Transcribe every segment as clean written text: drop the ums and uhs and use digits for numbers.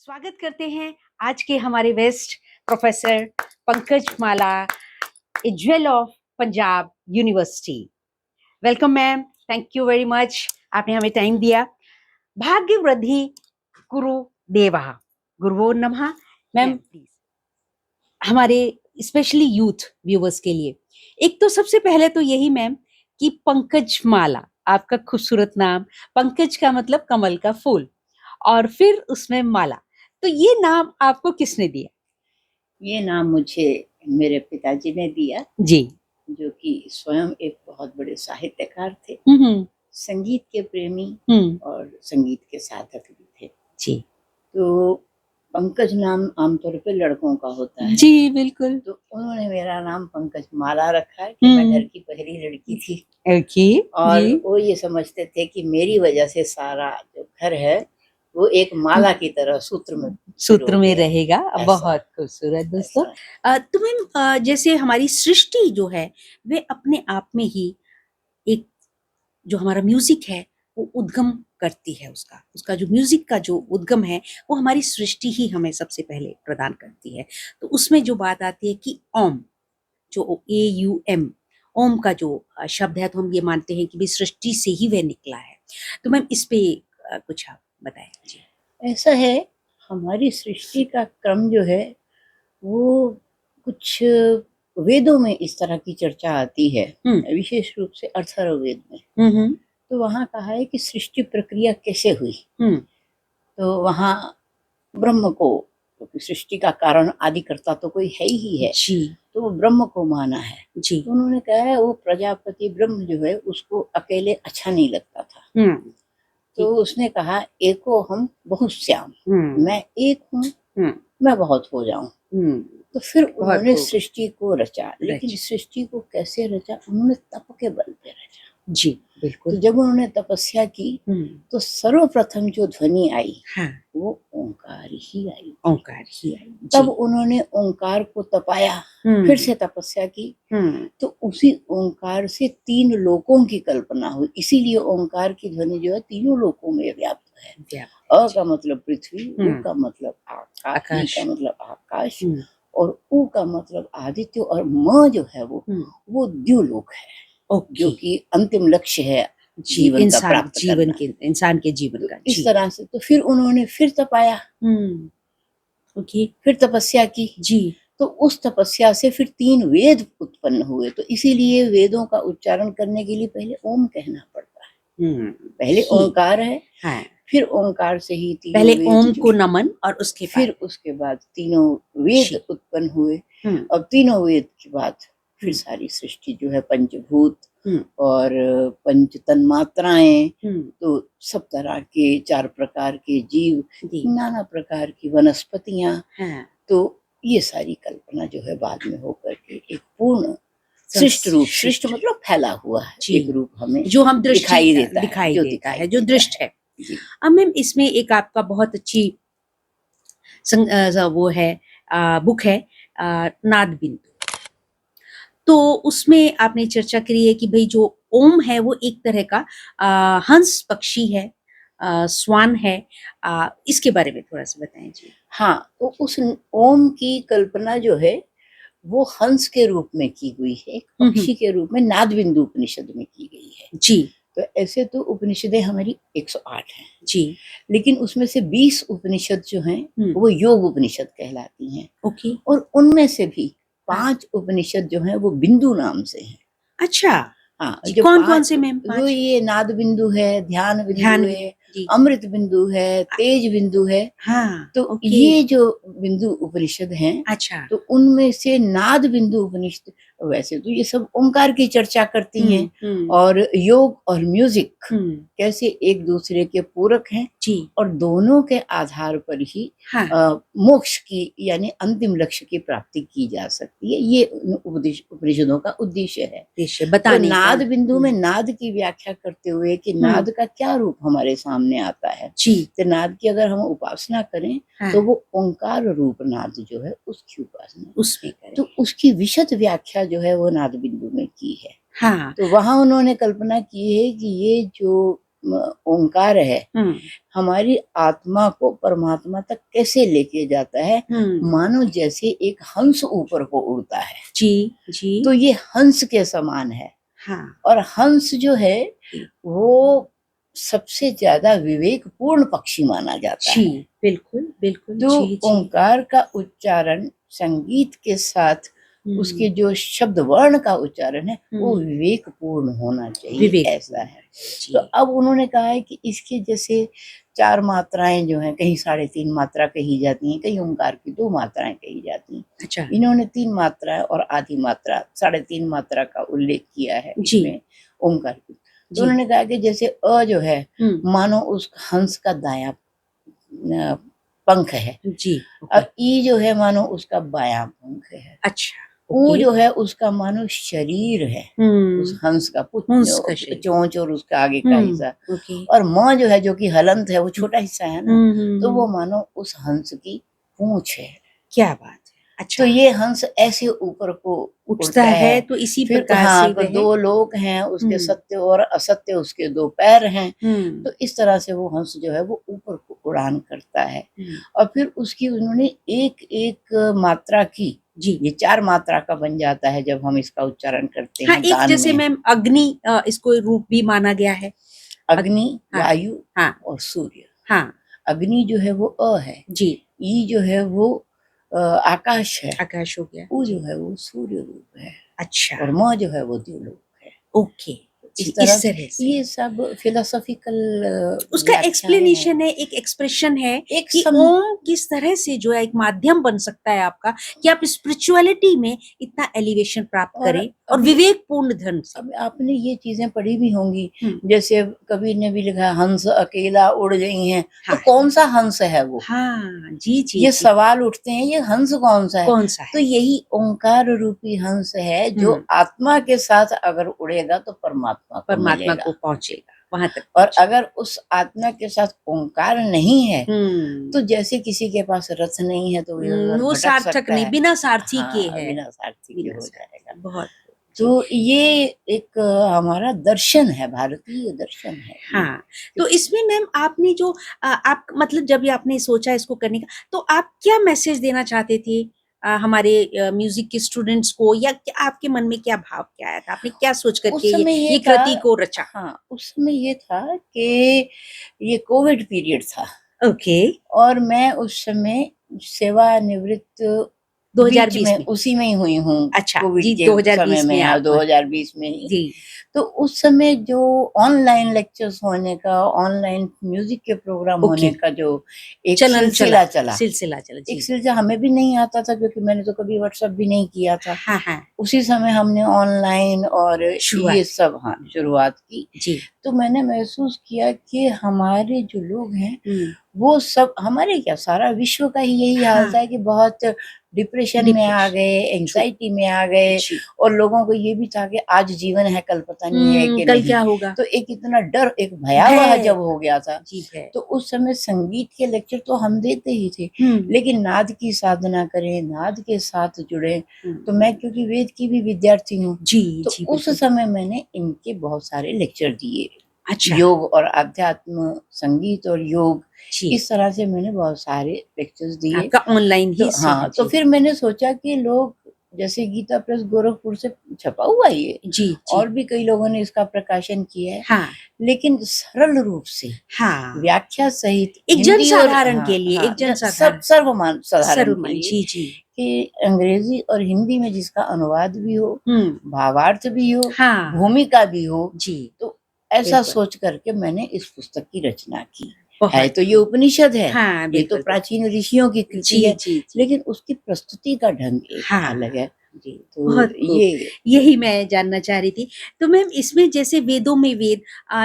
स्वागत करते हैं आज के हमारे guest professor Pankaj Mala, a jewel of Punjab university. Welcome ma'am, thank you very much, आपने हमें टाइम दिया। भाग्य वृद्धि गुरु देवा, गुरुवो नमः। मैम प्लीज हमारे स्पेशली यूथ व्यूवर्स के लिए एक तो सबसे पहले तो यही मैम कि पंकज माला, आपका खूबसूरत नाम, पंकज का मतलब कमल का फूल और फिर उसमें माला, तो ये नाम आपको किसने दिया? ये नाम मुझे मेरे पिताजी ने दिया, जी। जो कि स्वयं एक बहुत बड़े साहित्यकार थे, संगीत के प्रेमी और संगीत के साधक भी थे। जी। तो पंकज नाम आमतौर पे लड़कों का होता है। जी बिल्कुल। तो उन्होंने मेरा नाम पंकज माला रखा कि मैं घर की पहली लड़की थी। ओके। और जी। वो ये समझते थे कि मेरी वजह से सारा जो घर है वो एक माला की तरह सूत्र में रहेगा। ऐसा। बहुत खूबसूरत दोस्तों। तो मैम जैसे हमारी सृष्टि जो है वे अपने आप में ही एक, जो हमारा म्यूजिक है वो उद्गम करती है, उसका जो म्यूजिक का जो उद्गम है वो हमारी सृष्टि ही हमें सबसे पहले प्रदान करती है। तो उसमें जो बात आती है कि ओम, जो AUM, ओम का जो शब्द है, तो हम ये मानते हैं कि भी सृष्टि से ही वह निकला है। तो मैम इस पे कुछ आप बताएं जी। ऐसा है, हमारी सृष्टि का क्रम जो है वो कुछ वेदों में इस तरह की चर्चा आती है, विशेष रूप से अथर्ववेद में। तो वहाँ कहा है कि सृष्टि प्रक्रिया कैसे हुई। तो वहाँ ब्रह्म को, क्योंकि सृष्टि का कारण आदिकर्ता तो कोई है ही है, तो वो ब्रह्म को माना है जी। तो उन्होंने कहा है वो प्रजापति ब्रह्म जो है उसको अकेले अच्छा नहीं लगता था। तो उसने कहा एको हम बहुश्याम, मैं एक हूँ, मैं बहुत हो जाऊं। तो फिर उन्होंने सृष्टि को रचा, लेकिन सृष्टि को कैसे रचा? उन्होंने तप के बल पे रचा जी। बिल्कुल। तो जब उन्होंने तपस्या की तो सर्वप्रथम जो ध्वनि आई, हाँ, वो ओंकार ही आई। ओंकार ही आई। तब उन्होंने ओंकार को तपाया, फिर से तपस्या की, तो उसी ओंकार से 3 लोकों की कल्पना हुई। इसीलिए ओंकार की ध्वनि जो है तीनों लोकों में व्याप्त है। अ का मतलब पृथ्वी, उ का मतलब आकाश, का मतलब आकाश, और उ का मतलब आदित्य, और म जो है वो द्युलोक है, जो कि अंतिम लक्ष्य है जीवन का प्राप्त करना, इंसान के जीवन का। इस तरह से। तो फिर उन्होंने फिर तपाया, फिर तपस्या की जी। तो उस तपस्या से फिर 3 वेद उत्पन्न हुए। तो इसीलिए वेदों का उच्चारण करने के लिए पहले ओम कहना पड़ता है। पहले ओंकार है, हाँ, फिर ओंकार से ही पहले ओम को नमन, और उसके बाद तीनों वेद उत्पन्न हुए। अब तीनों वेद के बाद फिर सारी सृष्टि जो है, पंचभूत और पंच तन्मात्राएं, तो सब तरह के 4 प्रकार के जीव, नाना प्रकार की वनस्पतियां, हाँ, तो ये सारी कल्पना जो है बाद में होकर के एक पूर्ण सृष्ट रूप, सृष्ट मतलब फैला हुआ है एक रूप हमें जो हम दिखाई देता है, जो दृष्ट है। अब मैम इसमें एक आपका बहुत अच्छी वो है बुक है नाद बिंदु। तो उसमें आपने चर्चा करी है कि भाई जो ओम है वो एक तरह का हंस पक्षी है, स्वान है। इसके बारे में थोड़ा सा बताएं जी। हाँ, तो उस ओम की कल्पना जो है वो हंस के रूप में की हुई है, पक्षी के रूप में नाद बिंदु उपनिषद में की गई है जी। तो ऐसे तो उपनिषदें हमारी 108 हैं जी, लेकिन उसमें से 20 उपनिषद जो हैं वो योग उपनिषद कहलाती हैं। ओके। और उनमें से भी 5 उपनिषद जो हैं वो बिंदु नाम से हैं। अच्छा, हाँ, जो कौन से मैम? जो ये नाद बिंदु है, ध्यान बिंदु है, अमृत बिंदु है, तेज बिंदु है। हाँ, तो ये जो बिंदु उपनिषद हैं, अच्छा, तो उनमें से नाद बिंदु उपनिषद, वैसे तो ये सब ओंकार की चर्चा करती हैं और योग और म्यूजिक कैसे एक दूसरे के पूरक हैं जी, और दोनों के आधार पर ही हाँ, मोक्ष की यानी अंतिम लक्ष्य की प्राप्ति की जा सकती है। ये उपनिषदों का उद्देश्य है बताने। तो नाद बिंदु में नाद की व्याख्या करते हुए कि नाद का क्या रूप हमारे सामने आता है जी, तो नाद की अगर हम उपासना करें हाँ, तो वो ओंकार रूप नाद जो है उसकी उपासना उसमें करें। तो उसकी विशद व्याख्या जो है वो नाद बिंदु में की है। हाँ, तो वहां उन्होंने कल्पना की है कि ये जो ओंकार है हमारी आत्मा को परमात्मा तक कैसे लेके जाता है, मानो जैसे एक हंस ऊपर को उड़ता है। जी तो ये हंस के समान है। हाँ। और हंस जो है वो सबसे ज्यादा विवेकपूर्ण पक्षी माना जाता है। बिल्कुल बिल्कुल। तो जी ओंकार का उच्चारण संगीत के साथ उसके जो शब्द वर्ण का उच्चारण है वो विवेकपूर्ण होना चाहिए, ऐसा है। तो अब उन्होंने कहा है कि इसके जैसे 4 मात्राएं जो हैं, कहीं 3.5 मात्रा कही जाती हैं, कहीं ओंकार की 2 मात्राएं कही जाती हैं। अच्छा। इन्होंने 3 मात्रा और आधी मात्रा 3.5 मात्रा का उल्लेख किया है इसमें ओंकार की। तो उन्होंने कहा कि जैसे अ जो है मानो उस हंस का दायां पंख है जी। और ई जो है मानो उसका बायां पंख है। अच्छा। ऊ जो है उसका मानो शरीर है, उस हंस का चोंच और उसका आगे का हिस्सा। और म जो है जो कि हलंत है, वो छोटा हिस्सा है ना, तो वो मानो उस हंस की पूंछ है। क्या बात है। अच्छा। तो ये हंस ऐसे ऊपर को उठता है, तो इसी प्रकार से तो 2 लोक हैं उसके, सत्य और असत्य उसके 2 पैर हैं। तो इस तरह से वो हंस जो है वो ऊपर को उड़ान करता है। और फिर उसकी उन्होंने एक एक मात्रा की जी, ये 4 मात्रा का बन जाता है जब हम इसका उच्चारण करते हैं। एक जैसे मैम अग्नि इसको रूप भी माना गया है। अग्नि, वायु और सूर्य। अग्नि जो है वो अ है जी। ई जो है वो आकाश है, आकाश हो गया। ऊ जो है वो सूर्य रूप है। अच्छा। और म जो है वो द्युलोक है। ओके। इस तरह से ये सब फिलोसॉफिकल उसका एक्सप्लेनेशन है, एक एक्सप्रेशन है कि ओम किस तरह से जो है एक माध्यम बन सकता है आपका, कि आप स्पिरिचुअलिटी में इतना एलिवेशन प्राप्त करें और विवेकपूर्ण ढंग से। अब आपने ये चीजें पढ़ी भी होंगी, जैसे कबीर ने भी लिखा हंस अकेला उड़ गई हैं। हाँ। तो कौन सा हंस है वो? हाँ जी जी। ये सवाल उठते हैं, ये हंस कौन सा है? कौन सा है? तो यही ओंकार रूपी हंस है जो आत्मा के साथ अगर उड़ेगा तो परमात्मा को पहुंचेगा वहां तक। और अगर उस आत्मा के साथ ओंकार नहीं है तो जैसे किसी के पास रथ नहीं है तो वो सार्थक नहीं, बिना सारथी के है, बिना सारथी के हो जाएगा। बहुत। तो ये एक हमारा दर्शन है, भारतीय दर्शन है। हाँ। तो इसमें मैम आपने जो आप मतलब जब आपने सोचा इसको करने का, तो आप क्या मैसेज देना चाहते थे हमारे म्यूजिक के स्टूडेंट्स को, या आपके मन में क्या भाव क्या आया था, आपने क्या सोच करके ये कृति को रचा? हाँ, उस समय ये था कि ये कोविड पीरियड था। ओके। और मैं उस समय सेवानिवृत्त 2020 में उसी में ही हुई हूँ। अच्छा जी, 2020 में आप 2020 में ही जी। तो उस समय जो ऑनलाइन लेक्चर्स होने का, ऑनलाइन म्यूजिक के प्रोग्राम होने का जो एक सिलसिला चला एक सिलसिला हमें भी नहीं आता था, क्योंकि मैंने तो कभी व्हाट्सएप भी नहीं किया था। हाँ। उसी समय हमने ऑनलाइन और ये सब शुरुआत की जी। तो मैंने महसूस किया कि हमारे जो लोग हैं वो सब, हमारे क्या सारा विश्व का ही यही हाल था कि बहुत डिप्रेशन में आ गए, एंजाइटी में आ गए। और लोगों को ये भी था कि आज जीवन है, कल पता नहीं है कि कल क्या होगा। तो एक इतना डर, एक भयावह जब हो गया था तो उस समय संगीत के लेक्चर तो हम देते ही थे, लेकिन नाद की साधना करें, नाद के साथ जुड़े। तो मैं क्योंकि वेद की भी विद्यार्थी हूँ तो उस समय मैंने इनके बहुत सारे लेक्चर दिए। अच्छा। योग और आध्यात्म, संगीत और योग, इस तरह से मैंने बहुत सारे लेक्चर्स दिए। आपका ऑनलाइन ही? हाँ। तो फिर मैंने सोचा कि लोग, जैसे गीता प्रेस गोरखपुर से छपा हुआ ये जी। और भी कई लोगों ने इसका प्रकाशन किया है। हाँ। लेकिन सरल रूप से, हाँ, व्याख्या सहित, एक जन साधारण के लिए, एक जन सर्वमान साधारण के लिए जी जी, कि अंग्रेजी और हिंदी में जिसका अनुवाद भी हो, भावार्थ भी हो, हाँ, भूमिका भी हो जी। तो ऐसा सोच करके मैंने इस पुस्तक की रचना की है। तो ये उपनिषद है। हाँ, ये तो प्राचीन ऋषियों की कृति है जी, लेकिन उसकी प्रस्तुति का ढंग एक अलग है जी। तो यही मैं जानना चाह रही थी। तो मैम इसमें जैसे वेदों में वेद,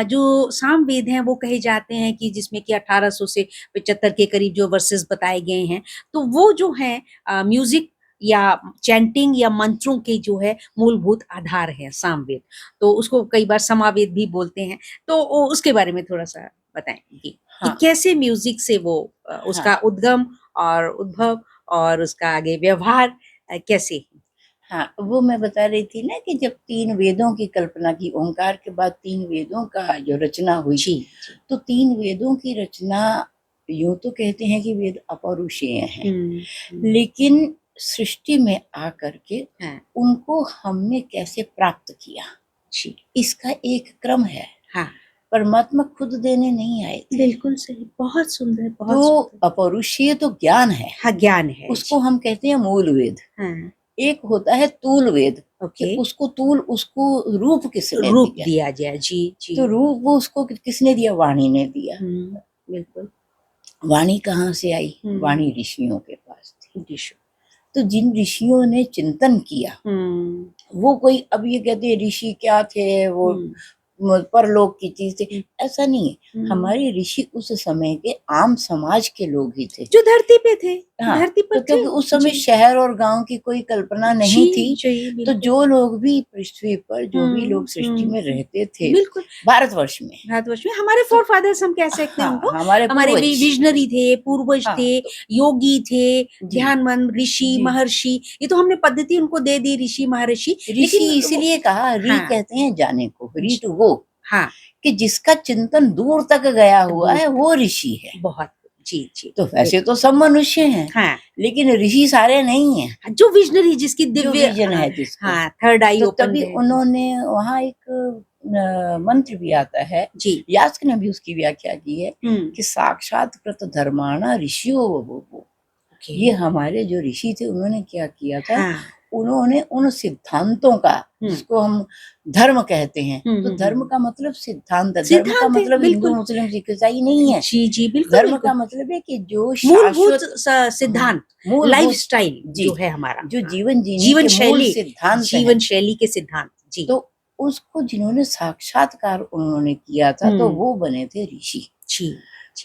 जो साम वेद हैं वो कहे जाते हैं कि जिसमें कि 1800 से 75 के करीब जो वर्सेस बताए गए हैं, तो वो जो है म्यूजिक या चैंटिंग या मंत्रों के जो है मूलभूत आधार है सामवेद। तो उसको कई बार समावेद भी बोलते हैं। तो उसके बारे में थोड़ा सा बताएं कि कैसे म्यूजिक से वो उसका उद्गम और उद्भव और उसका आगे व्यवहार कैसे? हाँ, वो मैं बता रही थी ना कि जब 3 वेदों की कल्पना की, ओंकार के बाद 3 वेदों का जो रचना हुई, जी जी। तो 3 वेदों की रचना यूँ तो कहते हैं कि वेद अपौरुषेय हैं, लेकिन सृष्टि में आकर के हाँ उनको हमने कैसे प्राप्त किया, जी इसका एक क्रम है। हाँ, परमात्मा खुद देने नहीं आए थे। बिल्कुल सही, बहुत सुंदर, बहुत तो सुंदर। अपौरुषीय तो ज्ञान है, हाँ, ज्ञान है उसको जी। हम कहते हैं मूल वेद। हाँ, एक होता है तूल वेद, कि ओके, उसको तूल, उसको रूप किसने रूप दिया, दिया गया, जी जी। तो रूप वो उसको किसने दिया, वाणी ने दिया। बिल्कुल। वाणी कहाँ से आई, वाणी ऋषियों के पास थी। तो जिन ऋषियों ने चिंतन किया, वो कोई अब ये कहते हैं ऋषि क्या थे, वो परलोक की चीज थी, ऐसा नहीं है। हमारे ऋषि उस समय के आम समाज के लोग ही थे, जो धरती पे थे, हाँ, धरती पर तो क्योंकि थे, उस समय जी शहर और गांव की कोई कल्पना नहीं जी थी, जी, तो बिल्कुल। जो लोग भी पृथ्वी पर, जो भी लोग सृष्टि में रहते थे बिल्कुल, भारतवर्ष में, भारतवर्ष में हमारे तो फोर फादर्स हम कह सकते हैं हाँ, उनको। हमारे हमारे पूर्वज, विजनरी थे, पूर्वज हाँ, थे, तो योगी थे, जी ध्यानमंद ऋषि जी, महर्षि, ये तो हमने पद्धति उनको दे दी, ऋषि महर्षि। ऋषि लेकिन वो, इसीलिए कहा, री हाँ कहते हैं जाने को, री जी, टू गो, हाँ, कि जिसका चिंतन दूर तक गया हुआ दूर है तक, वो ऋषि है। बहुत, जी जी, तो वैसे तो सब मनुष्य हैं, हाँ, लेकिन ऋषि सारे नहीं हैं, जो विजनरी जिसकी जो दिव्य, विजन हाँ है जिसका। हाँ, थर्ड आई तो ओपन तभी है, उन्होंने वहाँ एक मंत्र भी आता है, जी, यास्क ने भी उसकी व्याख्या की है, हम्म, कि साक्षात कृत धर्माणा ऋषियो वो। ओके, ये हमारे जो ऋषि थे उन्होंने क्या किया था, हाँ, उन्होंने उन सिद्धांतों का, जिसको हम धर्म कहते हैं, तो धर्म का मतलब सिद्धांत है, धर्म का सिद्धांत है, मतलब हिंदू बिल्कुल, मुस्लिम सिख ईसाई नहीं है। जी जी, बिल्कुल धर्म बिल्कुल, का मतलब है कि जो मूलभूत शाश्वत, सिद्धांत, लाइफ मूलभूत, स्टाइल जी, जो है हमारा, जो हाँ, जीवन जीने जीवन के मूल शैली, सिद्धांत हैं, जीवन शैली के सिद्धांत, जी, तो उसको जिन्होंने साक्षात्कार उन्होंने किया था, तो वो बने थे ऋषि। जी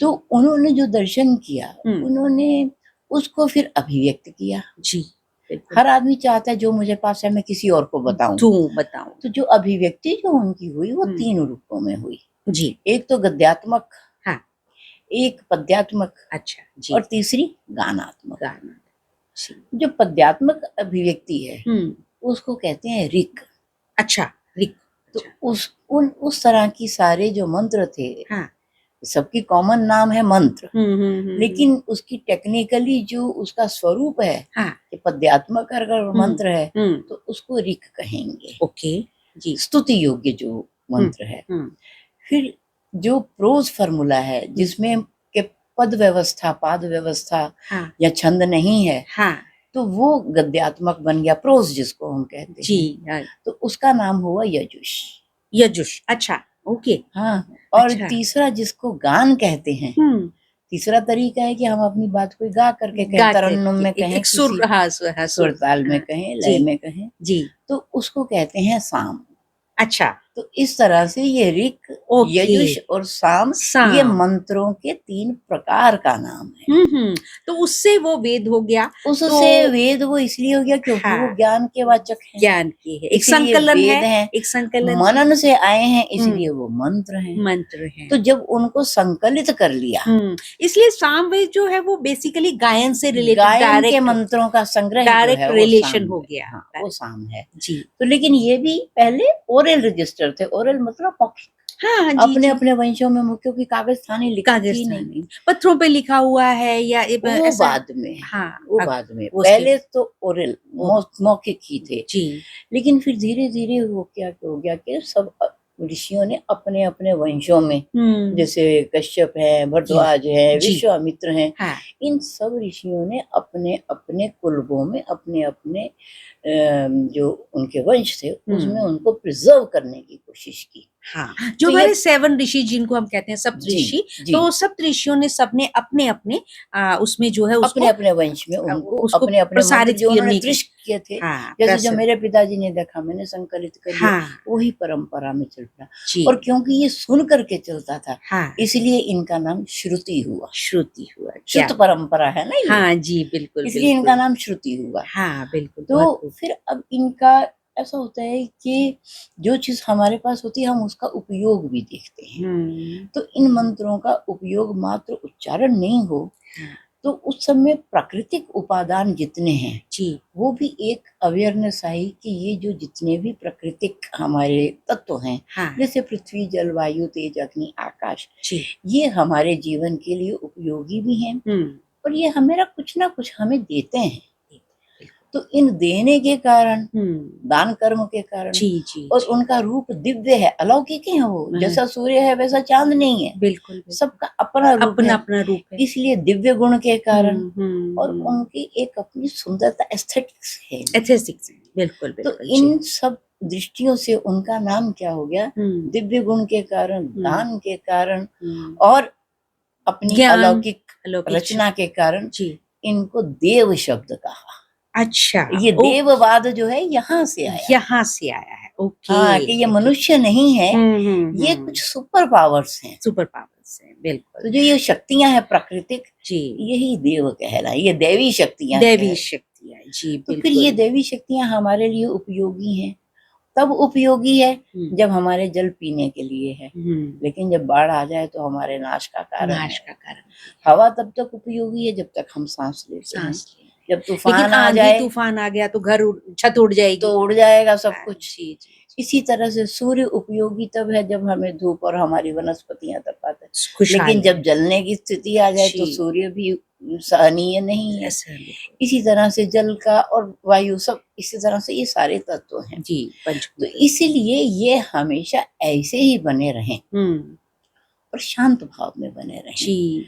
तो जी, उन्होंने जो दर्शन किया, उन्होंने उसको फिर अभिव्यक्त किया। जी, बिल्कुल, हर आदमी चाहता है जो मुझे पास है मैं किसी और को बताऊं, तू बताऊं, तो जो अभिव्यक्ति जो उनकी हुई वो 3 रूपों में हुई। जी, एक तो गद्यात्मक, हाँ, एक पद्यात्मक, अच्छा, जी, और तीसरी गानात्मक। गाना, जी, जो पद्यात्मक अभिव्यक्ति है उसको कहते हैं ऋक। अच्छा, रिक, तो अच्छा, उस तरह की सारे जो मंत्र थे, हाँ, सबकी कॉमन नाम है मंत्र, हम्म, लेकिन उसकी टेक्निकली जो उसका स्वरूप है, हाँ, कि पद्यात्मक अगर मंत्र है तो उसको ऋक कहेंगे, ओके, जी, स्तुति योग्य जो मंत्र है। फिर जो प्रोज फार्मूला है, जिसमें के पद व्यवस्था, पाद व्यवस्था हाँ, या छंद नहीं है, हाँ, तो वो गद्यात्मक बन गया, प्रोज जिसको हम कहते हैं। जी, तो उसका नाम हुआ यजुष। यजुष, अच्छा, ओके, हाँ, और अच्छा, तीसरा जिसको गान कहते हैं, तीसरा तरीका है कि हम अपनी बात को गा करके कहें, गा तरन्नुम करके में एक, कहें, एक सुर, किसी हाँ, हाँ, सुर ताल में हाँ, कहें, लय जी में कहें, जी, तो उसको कहते हैं साम। अच्छा, तो इस तरह से ये ऋक, ओके, यजुष और साम, ये साम, मंत्रों के 3 प्रकार का नाम है। तो उससे वो वेद हो गया, उससे तो वेद वो इसलिए हो गया क्योंकि वो हाँ, ज्ञान के वाचक हैं, ज्ञान की है, एक इसलिए संकलन है, वेद हैं। एक संकलन है, मनन से आए हैं इसलिए वो मंत्र हैं। मंत्र है, तो जब उनको संकलित कर लिया, इसलिए सामवेद जो है वो बेसिकली गायन से रिलेटेड, गायन के डायरेक्ट, मंत्रों का संग्रह जो डायरेक्ट है वो रिलेशन साम हो है। गया, हाँ, वो साम है। जी, तो लेकिन ये भी पहले ओरल रजिस्टर थे, ओरल मतलब मौखिक, हाँ हाँ, जी अपने जी, अपने वंशों में, क्योंकि कागज था नहीं, लिखा थी नहीं, कागस्तानी पत्थरों पे लिखा हुआ है या वो ऐसा, बाद में, हाँ, वो अब बाद में, वो पहले तो ओरल ओ, मौखिक ही थे। जी, लेकिन फिर धीरे धीरे वो क्या हो गया कि सब ऋषियों ने अपने अपने वंशों में, जैसे कश्यप है, भरद्वाज है, जी, विश्वामित्र हैं, हाँ, इन सब ऋषियों ने अपने अपने कुलबों में अपने अपने जो उनके वंश थे उसमें उनको प्रिजर्व करने की कोशिश की। हाँ, जो तो ये, हमारे 7 ऋषि जिनको हम कहते हैं सप्त जी ऋषि, जी, तो सप्त ऋषियों ने सबने अपने अपने उसमें जो है अपने उसको अपने वंश में उनको उसको अपने अपने मंत्र प्रसारित जो उन्होंने करने की, त्रिष्ट किए थे, हाँ, जैसे जो मेरे पिताजी ने देखा, मैंने संकलित कर लिया, हाँ, वही परंपरा में चल रहा। जी, और क्योंकि ये सुन करके चलता था, हाँ, इसलिए इनका नाम श्रुति हुआ। श्रुति हुआ, क्या, श्रुत परंपरा है ना ये, हाँ जी, बिल्कुल इसलिए इनका बिल्कुल, नाम श्रुति हुआ। हाँ, बिल्कुल, बहुत तो खूब, फिर अब इनका ऐसा होता है कि जो चीज हमारे पास होती है हम उसका उपयोग भी देखते हैं। तो इन मंत्रों का उपयोग मात्र उच्चारण नहीं हो, हाँ, तो उस समय प्राकृतिक उपादान जितने हैं जी वो भी एक अवेयरनेस आई कि ये जो जितने भी प्राकृतिक हमारे तत्व हैं, हाँ जैसे पृथ्वी, जल, वायु, तेज, अग्नि, आकाश, जी ये हमारे जीवन के लिए उपयोगी भी हैं और ये हमें कुछ ना कुछ हमें देते हैं। तो इन देने के कारण, दान कर्म के कारण, जी जी और जी, उनका रूप दिव्य है, अलौकिक है वो, हाँ। जैसा सूर्य है वैसा चांद नहीं है, बिल्कुल बिल्कुल। सबका अपना रूप अपना है, अपना रूप है। इसलिए दिव्य गुण के कारण और हम्म। उनकी एक अपनी सुंदरता, एस्थेटिक्स है। एस्थेटिक्स बिल्कुल तो बिल्कुल जी। इन सब दृष्टियों से उनका नाम क्या हो गया, दिव्य गुण के कारण, दान के कारण और अपनी ज्ञान, अलौकिक अलौकिक रचना के कारण जी। इनको देव शब्द कहा। अच्छा, ये देववाद जो है यहाँ से आया, यहाँ से आया है। ओके, हाँ, कि ये मनुष्य नहीं है, ये कुछ कुछ सुपर पावर्स हैं, सुपर पावर्स हैं, तो बिल्कुल जो ये शक्तियां हैं प्राकृतिक, जी, यही देव कहलाई, ये दैवी शक्तियां दैवी हैं। शक्तियाँ जी, तो फिर बिल्कुल। ये दैवी शक्तियां हमारे लिए उपयोगी हैं, तब उपयोगी है जब हमारे जल पीने के लिए है, लेकिन जब बाढ़ आ जाए तो हमारे नाश का कारण नाश है। का कारण, हवा तब तक उपयोगी है जब तक हम सांस लेते हैं, सांस लें। जब लेकिन तूफान आ आंधी जाए तूफान आ गया तो घर छत उड़ जाएगी, तो उड़ जाएगा सब हाँ, कुछ। जी जी। इसी तरह से सूर्य उपयोगी तब है जब हमें धूप और हमारी वनस्पतियां तपाते हैं, खुशहाल लेकिन है। जब जलने की स्थिति आ जाए तो जी। सूर्य भी सहनीय नहीं है। ऐसा बिल्कुल। इसी तरह से जल का और वायु सब इसी तरह से ये सारे तत्व हैं। जी, तो पंचभूत। इसीलिए ये हमेशा ऐसे ही बने रहें और शांत भाव में बने रहें। जी।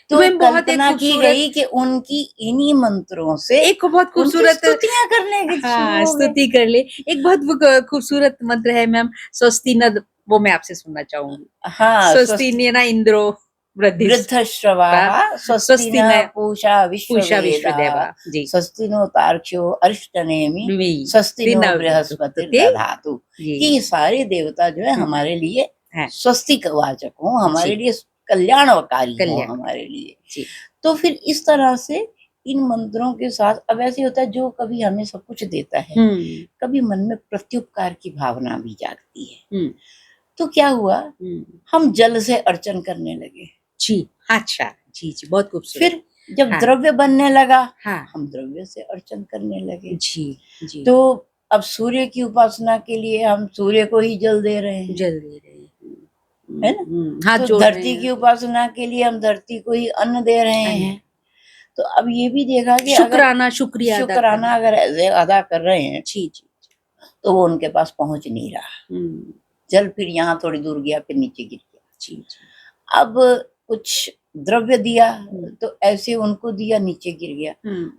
तो मैम बहुत एक कल्पना की खूबसूरत, गई कि उनकी इन्हीं मंत्रों से एक बहुत उनकी खूबसूरत, स्तुतियां करने की शुरू हाँ, हो गए। स्तुति कर ले। एक बहुत खूबसूरत मंत्र है मैम, स्वस्ति न, वो मैं आपसे सुनना चाहूंगी। हाँ, स्वस्ति न इंद्रो वृद्धश्रवाः स्वस्ति स्वस्ति न न पूषा पूषा विश्ववेदाः विश्वदेवा जी, स्वस्ति नो तार्क्ष्यो अरिष्टनेमि स्वस्ति दिन नो बृहस्पतिर्दधातु। कि ये सारे देवता जो है हमारे लिए है स्वस्तिक वाचक हो, हमारे जी, लिए कल्याणकारी हो, कल्याण हमारे लिए। जी। तो फिर इस तरह से इन मंत्रों के साथ अब ऐसे होता है, जो कभी हमें सब कुछ देता है, कभी मन में प्रत्युपकार की भावना भी जागती है। तो क्या हुआ, हम जल से अर्चन करने लगे। जी, अच्छा, जी जी, बहुत खूबसूरत। फिर जब हाँ, द्रव्य बनने लगा, हाँ, हम द्रव्य से अर्चन करने लगे। जी जी। तो अब सूर्य की उपासना के लिए हम सूर्य को ही जल दे रहे हैं, जल दे रहे है ना। हैं, हाथ तो जोड़ रहे धरती की हैं, उपासना के लिए हम धरती को ही अन्न दे रहे अन्न। हैं। तो अब ये भी देखा कि अगर शुक्राना, शुक्रिया अदा शुक्राना अगर ऐसे अदा कर रहे हैं, जी जी, तो वो उनके पास पहुंच नहीं रहा। जल फिर यहाँ थोड़ी दूर गया, फिर नीचे गिर गया। जी जी। अब कुछ द्रव्य दिया तो ऐसे उनको दिया, नीचे गिर गया।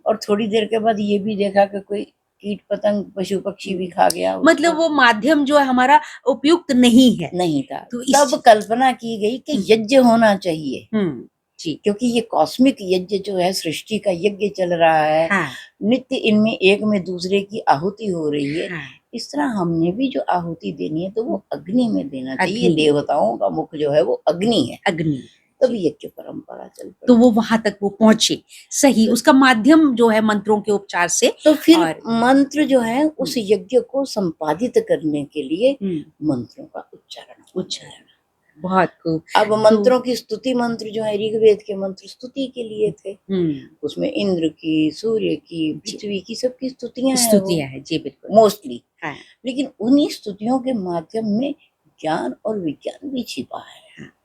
और थोड़ी देर के बाद ये भी देखा कि कोई कीट पतंग पशु पक्षी भी खा गया उसको। मतलब वो माध्यम जो है हमारा उपयुक्त नहीं है, नहीं था। तो तब कल्पना की गई कि यज्ञ होना चाहिए, जी, क्योंकि ये कॉस्मिक यज्ञ जो है, सृष्टि का यज्ञ चल रहा है। हाँ, नित्य इनमें एक में दूसरे की आहुति हो रही है। हाँ, इस तरह हमने भी जो आहुति देनी है तो वो अग्नि में देना चाहिए। अग्नि। देवताओं का मुख जो है वो अग्नि है, अग्नि, तभी यज्ञ परंपरा चल पड़ी। तो वो वहां तक वो पहुंचे, सही। उसका माध्यम जो है मंत्रों के उपचार से, तो फिर और मंत्र जो है उस यज्ञ को संपादित करने के लिए मंत्रों का उच्चारण। बहुत खूब। अब मंत्रों की स्तुति मंत्र जो है, ऋग्वेद के मंत्र स्तुति के लिए थे। उसमें इंद्र की, सूर्य की, पृथ्वी की, सबकी स्तुतियां है जी, बिल्कुल मोस्टली। हाँ। लेकिन उन्हीं स्तुतियों के माध्यम में ज्ञान और विज्ञान भी छिपा है,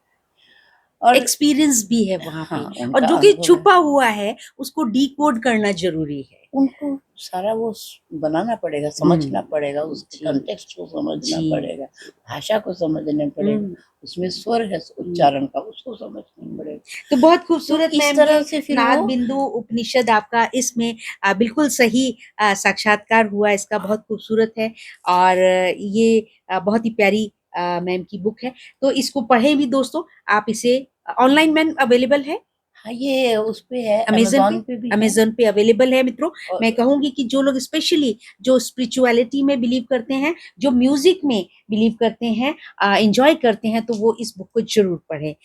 और एक्सपीरियंस भी है वहां हाँ, पे, और जो कि छुपा हुआ है उसको डिकोड करना जरूरी है। उनको सारा वो बनाना पड़ेगा, समझना पड़ेगा, उसके कंटेक्स्ट को समझना पड़ेगा, भाषा को समझना पड़ेगा, उसमें स्वर है उच्चारण का, उसको समझना पड़ेगा। तो बहुत खूबसूरत तो इस तरह से फिर नाद बिंदु उपनिषद आपका इसमें बिल्कुल सही साक्षात्कार हुआ, इसका बहुत खूबसूरत है। और ये बहुत ही प्यारी मैम की बुक है, तो इसको पढ़े भी दोस्तों। आप इसे ऑनलाइन मैम अवेलेबल है? हाँ, ये उस पे है, अमेज़न पे भी अमेज़न पे अवेलेबल है मित्रों। मैं कहूंगी कि जो लोग स्पेशली जो स्पिरिचुअलिटी में बिलीव करते हैं, जो म्यूजिक में बिलीव करते हैं, एंजॉय करते हैं, तो वो इस बुक को जरूर पढ़ें।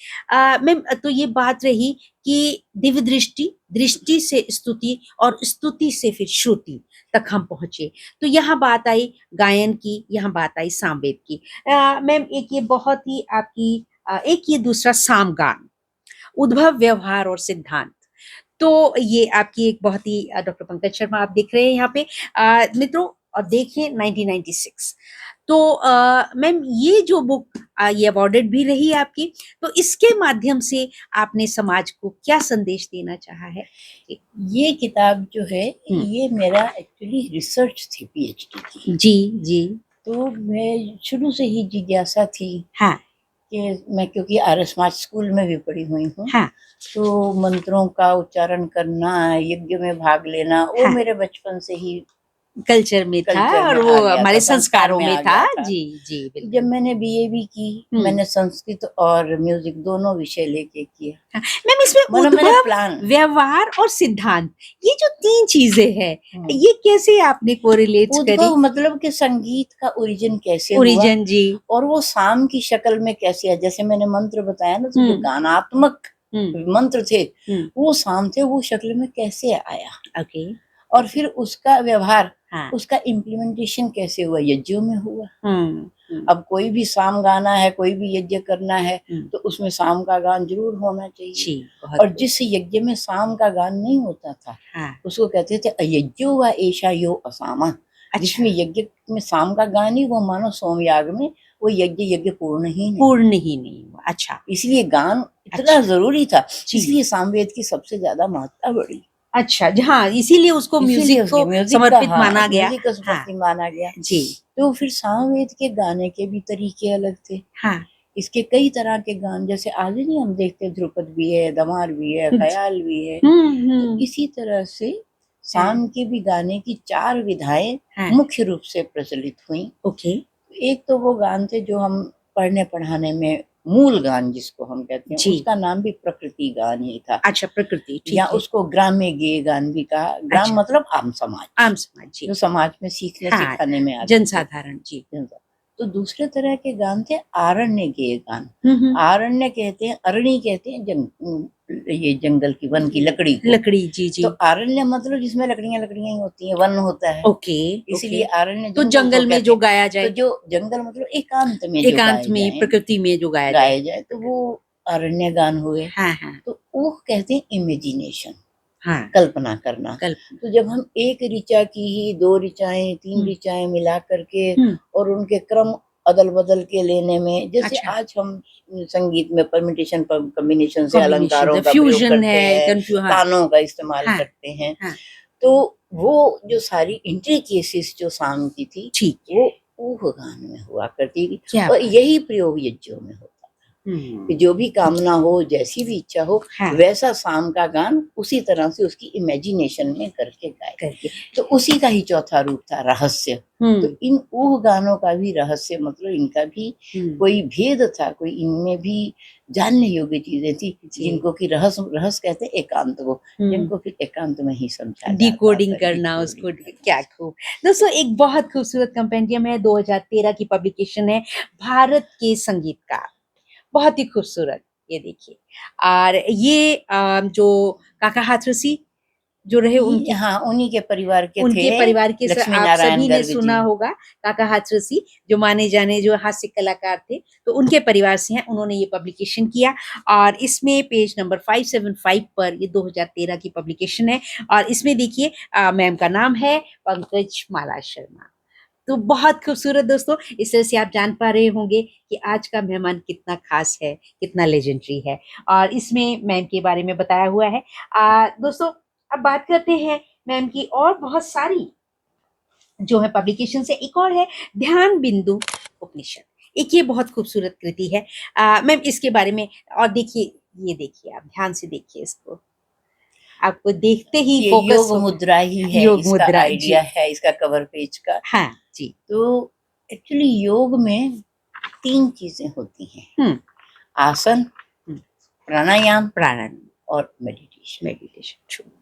मैम, तो ये बात रही कि दिव्य दृष्टि, दृष्टि से स्तुति, और स्तुति से फिर श्रुति तक हम पहुंचे। तो यहाँ बात आई गायन की, यहाँ बात आई सामवेद की। मैम, एक ये बहुत ही आपकी एक ये दूसरा सामगान, उद्भव, व्यवहार और सिद्धांत। तो ये आपकी एक बहुत ही डॉक्टर पंकज शर्मा आप देख रहे हैं यहाँ पे मित्रों, और देखिए 1996। तो मैम ये जो बुक ये अवॉर्डेड भी रही है आपकी, तो इसके माध्यम से आपने समाज को क्या संदेश देना चाहा है? ये किताब जो है हम्म। ये मेरा एक्चुअली रिसर्च थी, पीएचडी की। जी जी। तो मैं शुरू से ही जिज्ञासा थी हाँ कि मैं, क्योंकि आर्य समाज स्कूल में भी पढ़ी हुई हूँ, हाँ तो मंत्रों का उच्चारण करना, यज्ञ में भाग लेना, वो हाँ। मेरे बचपन से ही कल्चर में था कल्चर और में वो आ गया हमारे था, संस्कार संस्कारों में में आ था। गया था। जी जी जब बिल्कुल। मैंने बीए भी की, मैंने संस्कृत और म्यूजिक दोनों विषय लेके किया। हाँ, मैम इसमें मतलब मेरा उद्भव, प्लान, व्यवहार और सिद्धांत, ये जो तीन चीजें हैं, ये कैसे आपने कोरिलेट करी? उद्भव मतलब कि संगीत का ओरिजिन कैसे हुआ, ओरिजिन जी। और वो साम की शक्ल में कैसे है। जैसे मैंने मंत्र बताया ना, तो जो गानात्मक मंत्र थे वो साम थे, वो शक्ल में कैसे आया। ओके। और फिर उसका व्यवहार, हाँ। उसका इम्प्लीमेंटेशन कैसे हुआ, यज्ञों में हुआ। अब कोई भी साम गाना है, कोई भी यज्ञ करना है, तो उसमें साम का गान जरूर होना चाहिए। और जिस यज्ञ में साम का गान नहीं होता था, उसको कहते थे अयज्ञो व ऐशा यो असामा। जिसमें यज्ञ में साम का गान ही, वो मानो सोमयाग में वो यज्ञ पूर्ण ही नहीं हुआ। अच्छा, इसलिए गान इतना जरूरी था, इसलिए सामवेद की सबसे ज्यादा महत्ता बढ़ी। अच्छा हाँ, इसीलिए उसको म्यूजिक को समर्पित माना गया। म्यूजिक को समर्पित माना गया जी। तो फिर सामवेद के गाने के भी तरीके अलग थे। हाँ। इसके कई तरह के गान, जैसे आज नहीं हम देखते, ध्रुपद भी है, दमार भी है, ख्याल भी है। तो इसी तरह से साम के भी गाने की 4 विधाएं मुख्य रूप से प्रचलित हुई। ओके। एक तो वो गान थे जो हम पढ़ने पढ़ाने में, मूल गान जिसको हम कहते हैं, उसका नाम भी प्रकृति गान ही था। अच्छा, प्रकृति, ठीक या है। उसको ग्राम्य गेय गान भी कहा। ग्राम मतलब आम समाज, आम समाज जी, जो समाज में सीखने सिखाने में आते, जनसाधारण जी। तो दूसरे तरह के गान थे आरण्य गेय गान। आरण्य कहते हैं, अरणी कहते हैं ये जंगल की, वन की लकड़ी को। लकड़ी जी जी। तो आरण्य मतलब जिसमें लकड़ियां ही होती हैं, वन होता है। ओके। इसलिए आरण्य तो जंगल में जो गाया जाए, तो जो जंगल मतलब एकांत में, एकांत में, प्रकृति में जो गाया जाए, तो वो आरण्य गान हुए। हाँ हाँ। तो वो कहते हैं इमेजिनेशन, हाँ, कल्पना करना। तो जब हम एक ऋचा की ही 2 ऋचाएं 3 ऋचाएं मिला करके और उनके क्रम अदल बदल के लेने में, जैसे आज हम संगीत में परम्यूटेशन कॉम्बिनेशन से अलंकारों का प्रयोग करते हैं, तानों का इस्तेमाल करते हैं। तो वो जो सारी इंट्रिकेसीज जो साम की थी, वो ऊह गान में हुआ करती थी। और यही प्रयोग यज्ञों में होता कि जो भी कामना हो, जैसी भी इच्छा हो, वैसा साम का गान उसी तरह से उसकी इमेजिनेशन में करके गाए। तो उसी का ही चौथा रूप था रहस्य। तो इन ऊह गानों का भी रहस्य, मतलब इनका भी कोई भेद था, कोई इनमें भी जानने योग्य चीजें थी, जिनको कि रहस्य कहते हैं एकांत को, जिनको फिर एकांत में ही समझा, डिकोडिंग करना उसको। क्या खूब दोस्तों, एक बहुत खूबसूरत कंपेंडियम है, 2013 की पब्लिकेशन है, भारत के संगीत का, बहुत ही खूबसूरत। ये देखिए, और ये जो काका हाथरसी जो रहे, उनके, हाँ, उन्हीं के परिवार के उनके थे, परिवार के आप सभी ने सुना जी होगा, काका हाथरसी जो माने जाने जो हास्य कलाकार थे, तो उनके परिवार से हैं। उन्होंने ये पब्लिकेशन किया और इसमें पेज नंबर 575 पर ये 2013 की पब्लिकेशन है। और इसमें देखिए मैम का नाम है पंकज माला शर्मा। तो बहुत खूबसूरत दोस्तों, इस तरह से आप जान पा रहे होंगे कि आज का मेहमान कितना खास है, कितना लेजेंडरी है, और इसमें मैम के बारे में बताया हुआ है। दोस्तों, अब बात करते हैं मैम की और बहुत सारी जो है पब्लिकेशन से। एक और है ध्यान बिंदु उपनिषद, एक ये बहुत खूबसूरत कृति है मैम, इसके बारे में। और देखिए, ये देखिए, आप ध्यान से देखिए इसको, आपको देखते ही ये फोकस योग मुद्रा ही है, योग इसका मुद्रा आइडिया है, इसका कवर पेज का। हाँ जी। तो एक्चुअली योग में 3 चीजें होती हैं, आसन, प्राणायाम और मेडिटेशन।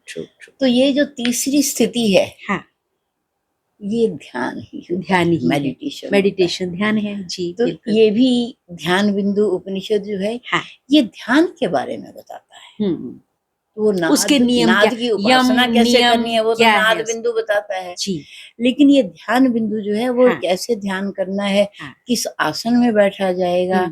ट्रू। तो ये जो तीसरी स्थिति है, हाँ, ये ध्यान ही मेडिटेशन ध्यान है जी। तो ये भी ध्यान बिंदु उपनिषद जो है, ये ध्यान के बारे में बताता है। तो वो उसके नियम नाद क्या, की उपासना यम कैसे नियम करनी है वो तो क्या है नाद उसमें? बिंदु बताता है। जी। लेकिन ये ध्यान बिंदु जो है वो हाँ। कैसे ध्यान करना है, हाँ। किस आसन में बैठा जाएगा,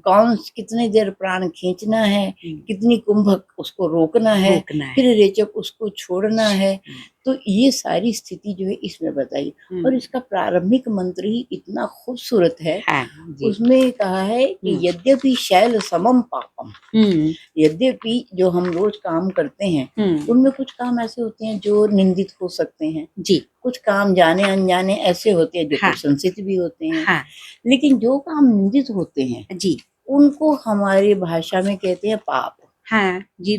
कितनी देर प्राण खींचना है, कितनी कुंभक उसको रोकना है, रोकना है। फिर रेचक उसको छोड़ना है। तो ये सारी स्थिति जो है इसमें बताई। और इसका प्रारंभिक मंत्र ही इतना खूबसूरत है। हाँ, जी। उसमें कहा है कि यद्यपि शैल समम पापम, यद्यपि जो हम रोज काम करते हैं उनमें कुछ काम ऐसे होते हैं जो निंदित हो सकते हैं, जी। कुछ काम जाने अनजाने ऐसे होते हैं जो हाँ। प्रशंसित भी होते हैं। हाँ। लेकिन जो काम निंदित होते हैं जी। उनको हमारी भाषा में कहते हैं पाप। हाँ जी,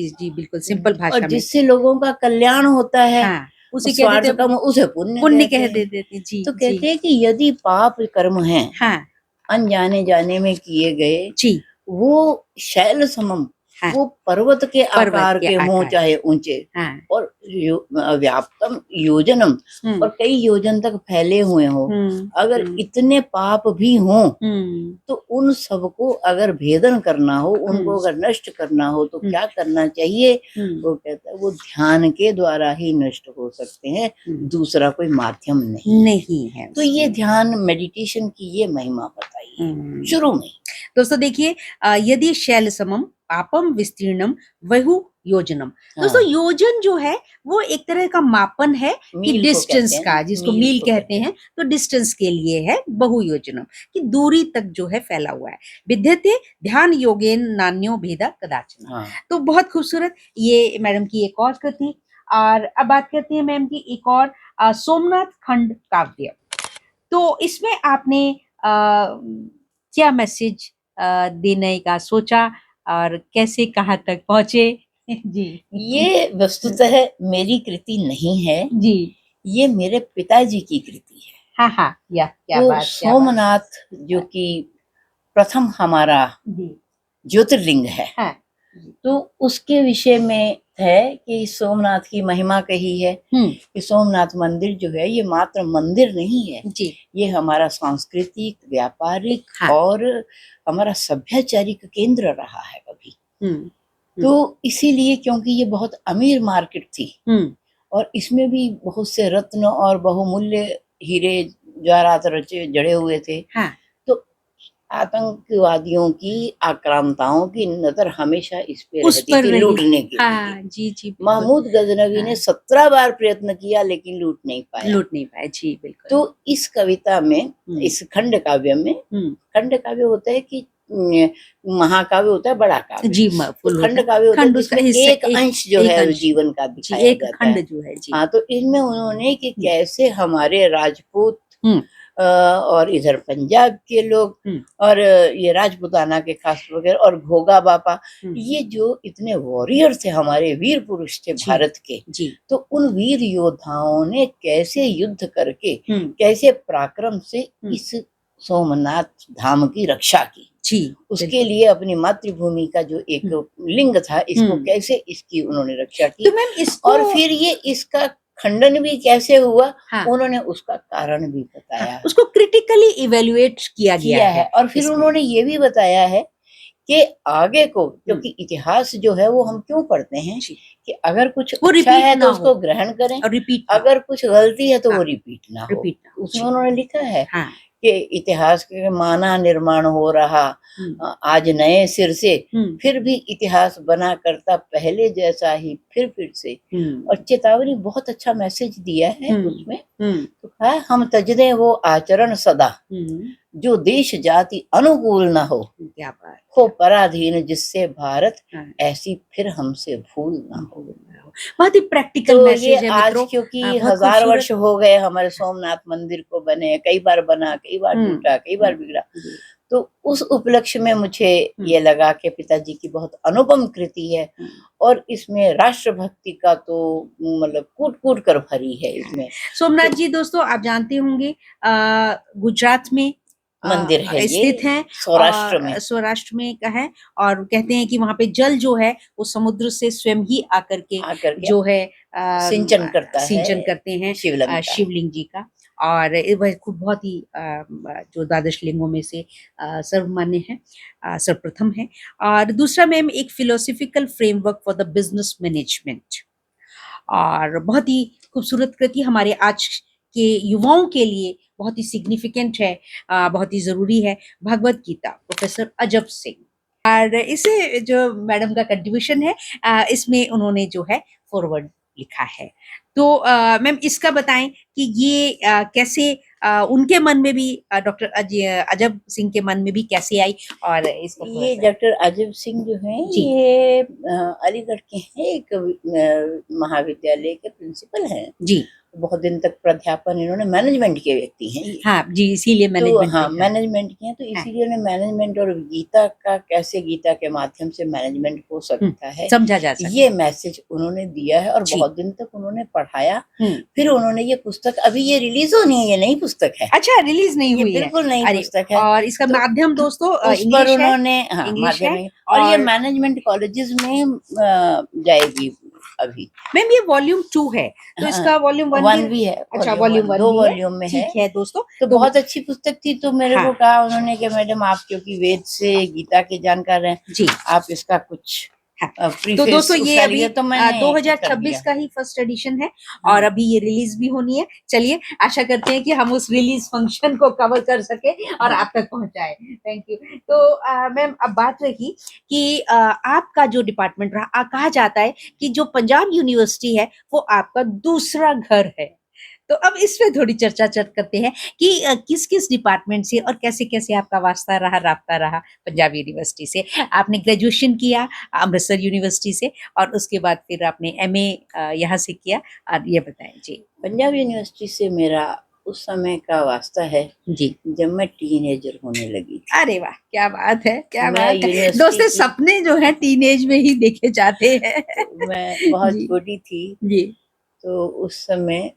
जी बिल्कुल सिंपल भाषा और में। जिससे लोगों का कल्याण होता है, हाँ, उसे कह स्वार्थ देते कम, उसे पुण्य पुण्य कहते कह हैं। देते। जी। तो कहते हैं कि यदि पाप कर्म हैं, हाँ। अनजाने जाने में किए गए, जी। वो शैल समम, हाँ। वो पर्वत के पर्वत आकार के के हों आकार। चाहे ऊंचे, हाँ। और व्याप्तम योजनम, और कई योजन तक फैले हुए हो। अगर इतने पाप भी हों तो उन सबको अगर भेदन करना हो, उनको अगर नष्ट करना हो तो क्या करना चाहिए? वो कहता है वो ध्यान के द्वारा ही नष्ट हो सकते हैं, दूसरा कोई माध्यम नहीं है। तो ये ध्यान मेडिटेशन की ये महिमा बताई है शुरू में। दोस्तों देखिए, यदि शैल समम पापम विस्तीर्णम वहु योजनम। दोस्तों योजन जो है वो एक तरह का मापन है कि डिस्टेंस का, जिसको मील कहते हैं, तो डिस्टेंस के लिए है बहु योजनम, कि दूरी तक जो है फैला हुआ है। विद्यते ध्यान योगेन नान्यो भेदा कदाचन। तो बहुत खूबसूरत ये मैडम की एक और कृति। और अब बात करते हैं मैम की एक और, सोमनाथ खंड काव्य। तो इसमें आपने क्या मैसेज देने का सोचा और कैसे कहाँ तक पहुंचे? जी। ये वस्तुतः मेरी कृति नहीं है जी। ये मेरे पिताजी की कृति है। हाँ हाँ, या क्या तो बात, सोमनाथ जो कि प्रथम हमारा ज्योतिर्लिंग है, हाँ। तो उसके विषय में है कि सोमनाथ की महिमा कही है कि सोमनाथ मंदिर जो है ये मात्र मंदिर नहीं है जी। ये हमारा सांस्कृतिक, व्यापारिक और हमारा सभ्याचारिक केंद्र रहा है कभी। तो इसीलिए क्योंकि ये बहुत अमीर मार्केट थी और इसमें भी बहुत से रत्न और बहुमूल्य हीरे जवाहरात रचे जड़े हुए थे। तो आतंकवादियों की, आक्रांताओं की नजर हमेशा इस पे रहती थी लूटने के लिए। जी जी। महमूद गजनवी ने 17 बार प्रयत्न किया लेकिन लूट नहीं पाया। जी बिल्कुल। तो इस कविता में, इस खंड काव्य में, खंड काव्य होता है कि महाकाव्य होता है बड़ा काव्य जी, तो खंड काव्य होता है जिसमें एक अंश जो है जीवन का दिखाया एक जाता खंड है जो है जी। हाँ, तो इनमें उन्होंने कि कैसे हमारे राजपूत और इधर पंजाब के लोग और ये राजपुताना के खास वगैरह और घोगा बापा, ये जो इतने वॉरियर थे, हमारे वीर पुरुष थे भारत के, तो उन वीर योद्धाओं ने कैसे युद्ध करके, कैसे पराक्रम से इस सोमनाथ धाम की रक्षा की जी, उसके लिए अपनी मातृभूमि का जो एक लिंग था इसको कैसे इसकी उन्होंने रक्षा की। तो मैम इसको और फिर ये इसका खंडन भी कैसे हुआ, उन्होंने उसका कारण भी बताया, उसको क्रिटिकली इवैल्यूएट किया गया है। और फिर उन्होंने ये भी बताया है कि आगे को, क्योंकि इतिहास जो है वो हम क्यों पढ़ते हैं कि अगर कुछ अच्छा है तो उसको ग्रहण करें और रिपीट, अगर कुछ गलती है तो वो रिपीट ना हो। उसमें उन्होंने लिखा है कि इतिहास के माना निर्माण हो रहा आज नए सिर से, फिर भी इतिहास बना करता पहले जैसा ही फिर से। और चेतावनी बहुत अच्छा मैसेज दिया है उसमें। तो कहा हम तजदे वो आचरण सदा जो देश जाति अनुकूल ना हो, क्या बात हो पराधीन जिससे भारत ऐसी फिर हमसे भूल ना हो। बहुत ही प्रैक्टिकल मैसेज है आज क्योंकि 1000 वर्ष हो गए हमारे सोमनाथ मंदिर को बने, कई बार बना, कई बार टूटा, कई बार बिगड़ा, तो उस उपलक्ष्य में मुझे ये लगा कि पिताजी की बहुत अनुपम कृति है और इसमें राष्ट्रभक्ति का तो मतलब कूट कूट कर भरी है इसमें। सोमनाथ जी दोस्तों आप जानते होंगे गुजरात में मंदिर है, स्थित है, सौराष्ट्र में का है, और कहते हैं कि वहां पे जल जो है वो समुद्र से स्वयं ही आकर के जो है सिंचन करते हैं शिवलिंग जी का। और वह खूब बहुत ही जो द्वादश लिंगों में से सर्वमान्य है, सर्वप्रथम है। और दूसरा मैम एक philosophical framework for the business management, और बहुत ही खूबसूरत कृति हमारे आज के युवाओं के लिए बहुत ही सिग्निफिकेंट है, बहुत ही ज़रूरी है, भगवत गीता, प्रोफेसर अजब सिंह। और इसे जो मैडम का कंट्रीब्यूशन है, इसमें उन्होंने जो है फॉरवर्ड लिखा है। तो मैम इसका बताएं कि ये कैसे उनके मन में भी, डॉक्टर अजब सिंह के मन में भी कैसे आई, और इसको ये डॉक्टर अजब सिंह जो हैं जी। ये अलीगढ़ के हैं, एक महाविद्यालय के प्रिंसिपल हैं। जी बहुत दिन तक प्राध्यापन, इन्होंने मैनेजमेंट के व्यक्ति हैं ये। हाँ जी, इसीलिए तो मैनेजमेंट हाँ, में, मैनेजमेंट किया, तो इसीलिए उन्हें मैनेजमेंट और गीता का कैसे, गीता के माध्यम से मैनेजमेंट हो सकता है, समझा जा सकता ये मैसेज उन्होंने दिया है। और जी। बहुत दिन तक उन्होंने पढ़ाया। है। फिर उन्होंने ये पुस्तक, अभी ये रिलीज होनी है, ये नई पुस्तक है, अच्छा, रिलीज नहीं ये हुई है? बिल्कुल नई अरे, पुस्तक है। और इसका तो माध्यम दोस्तों उस पर इंग्लिश है, उन्होंने, हाँ, इंग्लिश माध्यम है। है, और ये और मैनेजमेंट कॉलेजेस में जाएगी अभी। मैम ये वॉल्यूम 2 है, तो हाँ, इसका वॉल्यूम 1 वन भी है। अच्छा, वॉल्यूम 1 दो भी है, वॉल्यूम में है। ठीक है दोस्तों। तो तो बहुत अच्छी पुस्तक थी। तो मेरे हाँ। को कहा उन्होंने कि मैडम आप क्योंकि वेद से, गीता के जानकार हैं, जी आप इसका कुछ हाँ। तो प्रीफेस दोस्तों ये उसका अभी लिए, तो मैंने कर 2026 दिया। का ही फर्स्ट एडिशन है, और अभी ये रिलीज भी होनी है। चलिए, आशा करते हैं कि हम उस रिलीज फंक्शन को कवर कर सके और आप तक पहुंचाए। Thank you. तो मैम अब बात रही कि आपका जो डिपार्टमेंट रहा, कहा जाता है कि जो पंजाब यूनिवर्सिटी है वो आपका दूसरा घर है। तो अब इस पे थोड़ी चर्चा करते हैं कि किस किस डिपार्टमेंट से और कैसे कैसे आपका वास्ता रहा, राब्ता रहा पंजाब यूनिवर्सिटी से। आपने ग्रेजुएशन किया अमृतसर यूनिवर्सिटी से, और उसके बाद फिर आपने एमए यहाँ से किया, और ये बताएं जी। पंजाब यूनिवर्सिटी से मेरा उस समय का वास्ता है जी, जब मैं टीनेजर होने लगी थी। अरे वाह, क्या बात है, क्या मैं बात है यूनिवर्सिटी दोस्तों, की, सपने जो है टीनेज में ही देखे जाते हैं। मैं बहुत जी छोटी थी। जी तो उस समय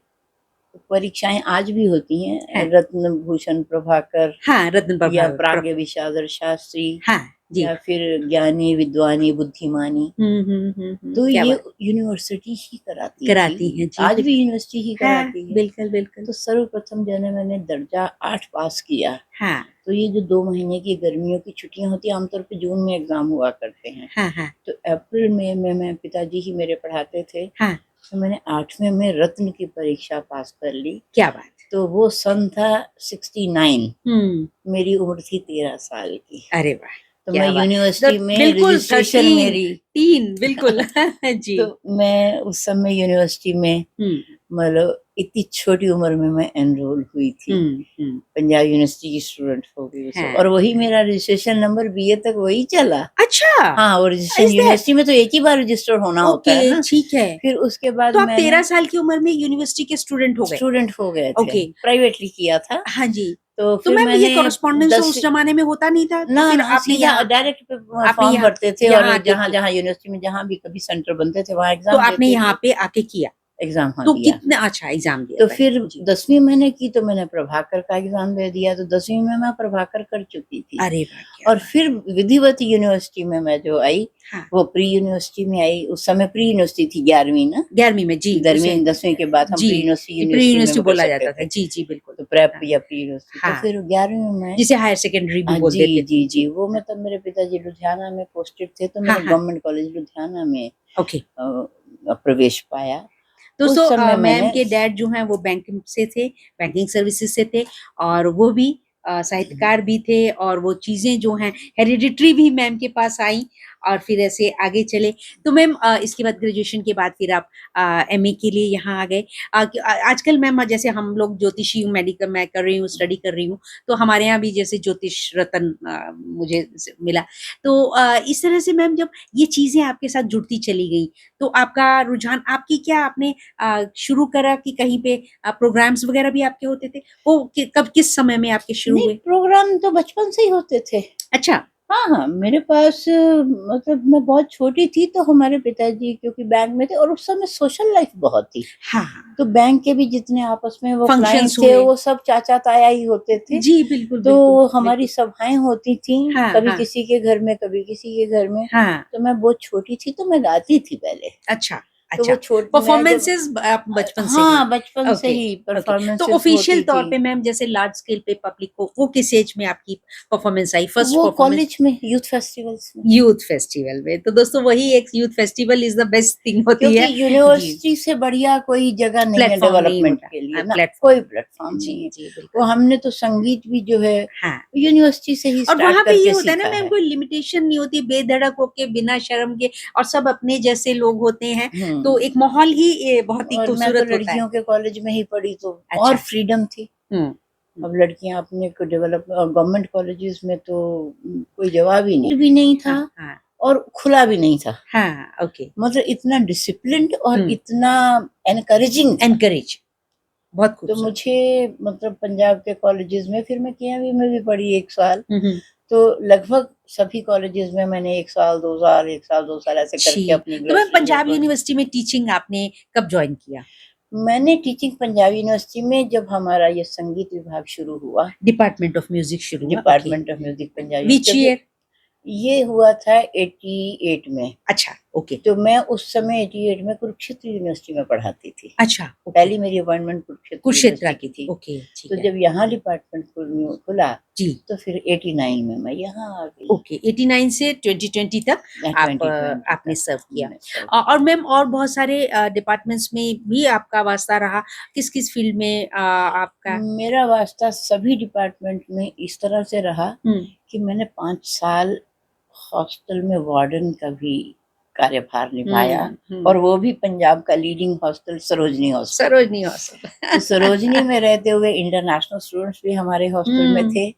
परीक्षाएं आज भी होती हैं, हाँ रत्न भूषण प्रभाकर हाँ, रत्न या प्रभा प्राग्ञ विशारद शास्त्री हाँ जी, या फिर ज्ञानी विद्वानी बुद्धिमानी, तो क्या ये बात यूनिवर्सिटी ही कराती कराती थी। हैं जी, आज भी यूनिवर्सिटी ही हाँ, कराती है। बिल्कुल बिल्कुल, तो सर्वप्रथम जो है मैंने दर्जा 8 पास किया। हाँ तो ये जो 2 महीने की गर्मियों की छुट्टियां होती हैं, आमतौर पे जून में एग्जाम हुआ करते हैं। हाँ हाँ तो अप्रैल में मैं पिताजी ही मेरे पढ़ाते थे। हाँ, तो मैंने 8वें में रत्न की परीक्षा पास कर ली। क्या बात है। तो वो सन था 69, हम्म, मेरी उम्र थी 13 साल की। अरे वाह, तो क्या मैं बात, यूनिवर्सिटी में बिल्कुल रजिस्ट्रेशन 13 मेरी, बिल्कुल जी, तो मैं उस समय यूनिवर्सिटी में, मतलब इतनी छोटी उम्र में मैं एनरोल हुई थी। पंजाब यूनिवर्सिटी की स्टूडेंट हो गई वो सब। हाँ। और वही मेरा रजिस्ट्रेशन नंबर बीए तक वही चला। अच्छा, हाँ, और रजिस्ट्रेशन Is that- यूनिवर्सिटी में तो एक ही बार रजिस्टर होना होता है ओके, ना। ठीक है। फिर उसके बाद तो आप मैंने 13 साल की उम्र में यूनिवर्सिटी के स्टूडेंट हो गए? स्टूडेंट हो गए थे। ओके। प्राइवेटली किया था। हाँ जी। तो तो फिर मैम ये मैंने कॉरेस्पॉन्डेंस उस 10 जमाने में होता नहीं था, तो ना फिर ना आपने सीधा यहाँ, डायरेक्ट आपने फॉर्म यहाँ भरते थे, यहाँ और आके जहाँ किया, जहाँ यूनिवर्सिटी में जहाँ भी कभी सेंटर बनते थे वहाँ तो एग्जाम आपने देते यहाँ थे। पे आके किया, एग्जाम हाँ तो दिया। कितने अच्छा एग्जाम दिया तो पहले? फिर जी। 10वीं मैंने की तो मैंने प्रभाकर का एग्जाम दे दिया। तो 10वीं में मैं प्रभाकर कर चुकी थी। अरे वाह, क्या और बात। फिर विधिवत यूनिवर्सिटी में मैं जो आई, हाँ, वो प्री यूनिवर्सिटी में आई। उस समय प्री यूनिवर्सिटी थी 11वीं ना, 11वीं में जी, 10वीं के बाद हम जी, प्री यूनिवर्सिटी प्री यूनिवर्सिटी में कर बोला सकते जाता था, थे। जी जी बिल्कुल। तो प्रेप हाँ, या प्री यूनिवर्सिटी। तो हाँ, फिर 11वीं में, जिसे हायर सेकेंडरी भी बोल जी देते थे। जी जी, वो मतलब मेरे पिताजी लुधियाना में पोस्टेड थे, तो हाँ मैंने हाँ, गवर्नमेंट कॉलेज लुधियाना में ओके। प्रवेश पाया। उस दोस्तों समय मैम मैंने के डैड जो हैं वो बैंकिंग से थे, बैंकिंग सर्विसेज से थे, और वो भी साहित्यकार भी थे, और वो चीज़ें जो हैं हेरिडिटरी भी मैम के पास आई, और फिर ऐसे आगे चले। तो मैम इसके बाद ग्रेजुएशन के बाद फिर आप एमए के लिए यहाँ आ गए। आजकल मैम जैसे हम लोग ज्योतिषी, मेडिकल मैं कर रही हूँ, स्टडी कर रही हूँ, तो हमारे यहाँ भी जैसे ज्योतिष रतन मुझे मिला। तो इस तरह से मैम जब ये चीज़ें आपके साथ जुड़ती चली गई, तो आपका रुझान, आपकी क्या आपने शुरू करा कि कहीं पे प्रोग्राम्स वगैरह भी आपके होते थे? वो कब किस समय में आपके शुरू नहीं, हुए? प्रोग्राम तो बचपन से ही होते थे। अच्छा, हाँ हाँ, मेरे पास मतलब मैं बहुत छोटी थी तो हमारे पिताजी क्योंकि बैंक में थे, और उस समय सोशल लाइफ बहुत थी। हाँ हाँ, तो बैंक के भी जितने आपस में वो फंक्शंस क्लाइंट थे, हुए, वो सब चाचा ताया ही होते थे। जी बिल्कुल तो बिल्कुल हमारी बिल्कुल, सभाएं होती थी, हाँ कभी हाँ किसी के घर में, कभी किसी के घर में। हाँ, तो मैं बहुत छोटी थी तो मैं गाती थी पहले। अच्छा तो वो छोटे परफॉर्मेंसेस आप बचपन से हाँ ही? बचपन से Okay, ही तो परफॉर्मेंसेस ऑफिशियल तौर थी। पे मैम जैसे लार्ज स्केल पे पब्लिक को वो किस एज में आपकी परफॉर्मेंस आई, फर्स्ट वो परफॉर्मेंस? कॉलेज में यूथ फेस्टिवल्स में, यूथ फेस्टिवल में। तो दोस्तों वही एक youth festival is the best thing होती क्योंकि है जी, यूनिवर्सिटी से बढ़िया कोई जगह नहीं है प्लेटफॉर्म नहीं डेवलपमेंट होता, के लिए हाँ, ना, प्लेटफॉर्म कोई प्लेटफॉर्म जी नहीं है। जी वो बिल्कुल, हमने तो संगीत भी जो है हाँ। यूनिवर्सिटी से ही और वहां स्टार्ट पे ये करके होता है ना सीखा मैम, है। कोई लिमिटेशन नहीं होती, बेधड़क होके बिना शर्म के, और सब अपने जैसे लोग होते हैं, तो एक माहौल ही बहुत ही और मैं तो खूबसूरत होता है। लड़कियों के कॉलेज में ही पढ़ी तो अच्छा। और फ्रीडम थी। हम्म, अब लड़कियां अपने को डेवलप, और गवर्नमेंट कॉलेजेस में तो कोई जवाब ही नहीं था, हाँ हाँ और खुला भी नहीं था। हाँ, ओके, मतलब इतना डिसिप्लिन्ड और इतना एनकरेजिंग, एनकरेज, बहुत तो खूबसूरत। मुझे मतलब पंजाब के कॉलेजेस में, फिर मैं केआईवी में भी पढ़ी 1 साल, हम्म, तो लगभग सभी कॉलेजेस में मैंने 1 साल 2 साल 1 साल 2 साल ऐसे करके जी। अपनी तो मैम पंजाब ग्रेजुएशन। यूनिवर्सिटी में टीचिंग आपने कब ज्वाइन किया? मैंने टीचिंग पंजाब यूनिवर्सिटी में, जब हमारा ये संगीत विभाग शुरू हुआ, डिपार्टमेंट ऑफ म्यूजिक शुरू हुआ, department of music Punjab which university, year? ये हुआ था 88 में। अच्छा, ओके, तो मैं उस समय 88 में कुरुक्षेत्र यूनिवर्सिटी में पढ़ाती थी। अच्छा, ओके, पहली मेरी अपॉइंटमेंट कुरुक्षेत्र कुरुक्षेत्र यूनिवर्सिटी की की थी। ओके, ठीक तो है जब यहाँ डिपार्टमेंट खुला, जी, तो फिर 89 में मैं यहाँ आ गई। ओके, 89 से 2020 तक आप 2020 आपने तक सर्व किया। हमने सर्व और मैम और बहुत सारे डिपार्टमेंट्स में भी आपका वास्ता रहा, किस किस फील्ड में आपका? मेरा वास्ता सभी डिपार्टमेंट में इस तरह से रहा कि मैंने 5 साल हॉस्टल में वार्डन का भी कार्यभार निभाया, और वो भी पंजाब का leading hostel Sarojini hostel. Sarojini hostel. तो सरोजनी में रहते हुए इंटरनेशनल स्टूडेंट्स भी हमारे हॉस्टल में थे,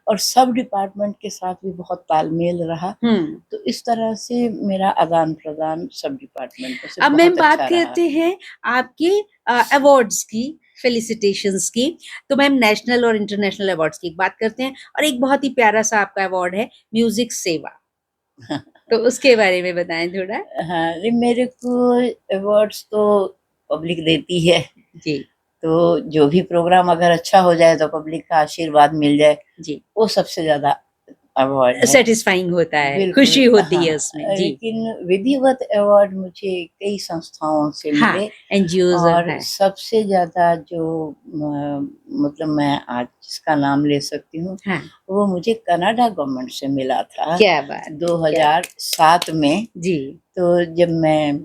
और सब डिपार्टमेंट के साथ भी बहुत तालमेल रहा। तो इस तरह से मेरा आदान प्रदान सब डिपार्टमेंटों से अब बहुत मैम अच्छा बात रहा। करते हैं आपके अवार्ड्स की, फेलिसिटेशंस की। तो मैम नेशनल और इंटरनेशनल अवार्ड्स की बात करते हैं, और एक बहुत ही प्यारा सा आपका अवार्ड है म्यूजिक सेवा, तो उसके बारे में बताएं थोड़ा। हाँ, मेरे को अवार्ड्स तो पब्लिक देती है जी तो जो भी प्रोग्राम अगर अच्छा हो जाए तो पब्लिक का आशीर्वाद मिल जाए, जी, वो सबसे ज्यादा अवार्ड है, सेटिस्फाइंग होता है, बिल्कुल। खुशी होती हाँ, है उसमें जी। लेकिन विधिवत अवार्ड मुझे कई संस्थाओं से हाँ, मिले, एनजीओज और है। सबसे ज्यादा जो मतलब मैं आज जिसका नाम ले सकती हूँ, हाँ, वो मुझे कनाडा गवर्नमेंट से मिला था क्या बात, 2007 में। जी, तो जब मैं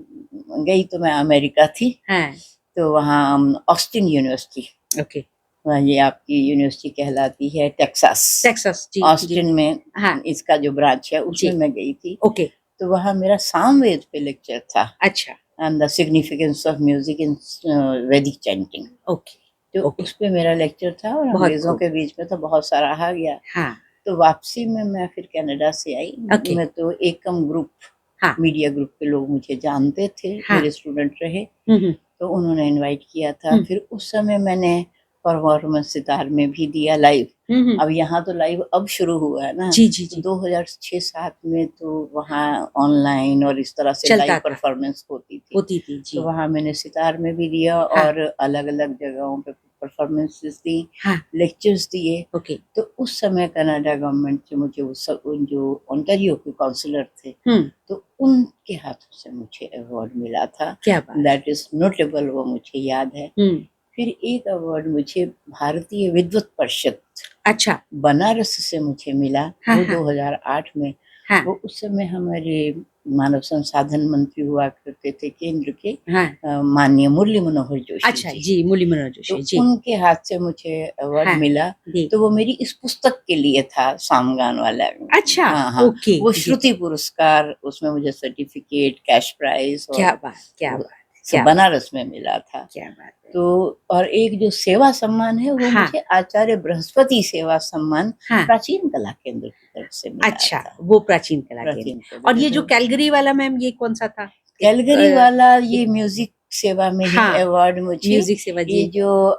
गई तो मैं अमेरिका थी, हाँ, तो वहाँ ऑस्टिन यूनिवर्सिटी, ओके, ये आपकी यूनिवर्सिटी कहलाती है टेक्सास, टेक्सास जी, ऑस्टिन जी, में हाँ, इसका जो ब्रांच है उसमें जी, मैं गई थी। ओके, तो वहाँ मेरा सामवेद पे लेक्चर था, अच्छा, and the significance of music in Vedic chanting. Okay, तो ओके, उस पे मेरा लेक्चर था, और बहुत अंग्रेजों खूब, के बीच में तो बहुत सराहा गया। हाँ, तो वापसी में मैं फिर कनाडा से आई। ओके, मैं तो एकम ग्रुप, हाँ, मीडिया ग्रुप के लोग मुझे जानते थे, हाँ, मेरे स्टूडेंट रहे, हम्म, तो उन्होंने इनवाइट किया था। फिर उस समय मैंने परफॉर्मेंस सितार में भी दिया लाइव। अब यहाँ तो लाइव अब शुरू हुआ है ना, जी जी जी, 2006-07 में तो वहाँ ऑनलाइन और इस तरह से चलता लाइव था, परफॉर्मेंस होती थी जी, तो वहाँ मैंने सितार में भी दिया, हाँ, और अलग अलग जगहों पे परफॉर्मेंसेस दी, हाँ, लेक्चर्स दिए। ओके, तो उस समय कनाडा गवर्नमेंट से मुझे उन जो ओंटारियो के काउंसलर थे, तो उनके हाथों से मुझे अवार्ड मिला था, क्या बात, दैट इज नोटेबल, वो मुझे याद है। फिर एक अवार्ड मुझे भारतीय विद्वत परिषद, अच्छा, बनारस से मुझे मिला, हाँ, वो हाँ, 2008 में। हाँ, वो उस समय हमारे मानव संसाधन मंत्री हुआ करते थे केंद्र के, हाँ, माननीय मुरली मनोहर जोशी अच्छा जी। जी, मुरली मनोहर तो जोशी जी, उनके हाथ से मुझे अवार्ड हाँ, मिला। जी, तो वो मेरी इस पुस्तक के लिए था, सामगान वाला। अच्छा, हाँ हाँ, ओके, वो जी, श्रुति पुरस्कार, उसमें मुझे सर्टिफिकेट, कैश प्राइज क्या और बात, क्या बात, सब क्या बात, बनारस में मिला था। क्या बात है, तो और एक जो सेवा सम्मान है वो हाँ, मुझे आचार्य बृहस्पति सेवा सम्मान हाँ, प्राचीन कला केंद्र की तरफ से मिला अच्छा, था। वो प्राचीन कला केंद्र। प्राचीन कला और ये जो केंद्र। कैलगरी वाला मैम, ये कौन सा था? कैलगरी वाला ये म्यूजिक सेवा में ही हाँ, अवार्ड मुझे, म्यूजिक सेवा जी, ये जो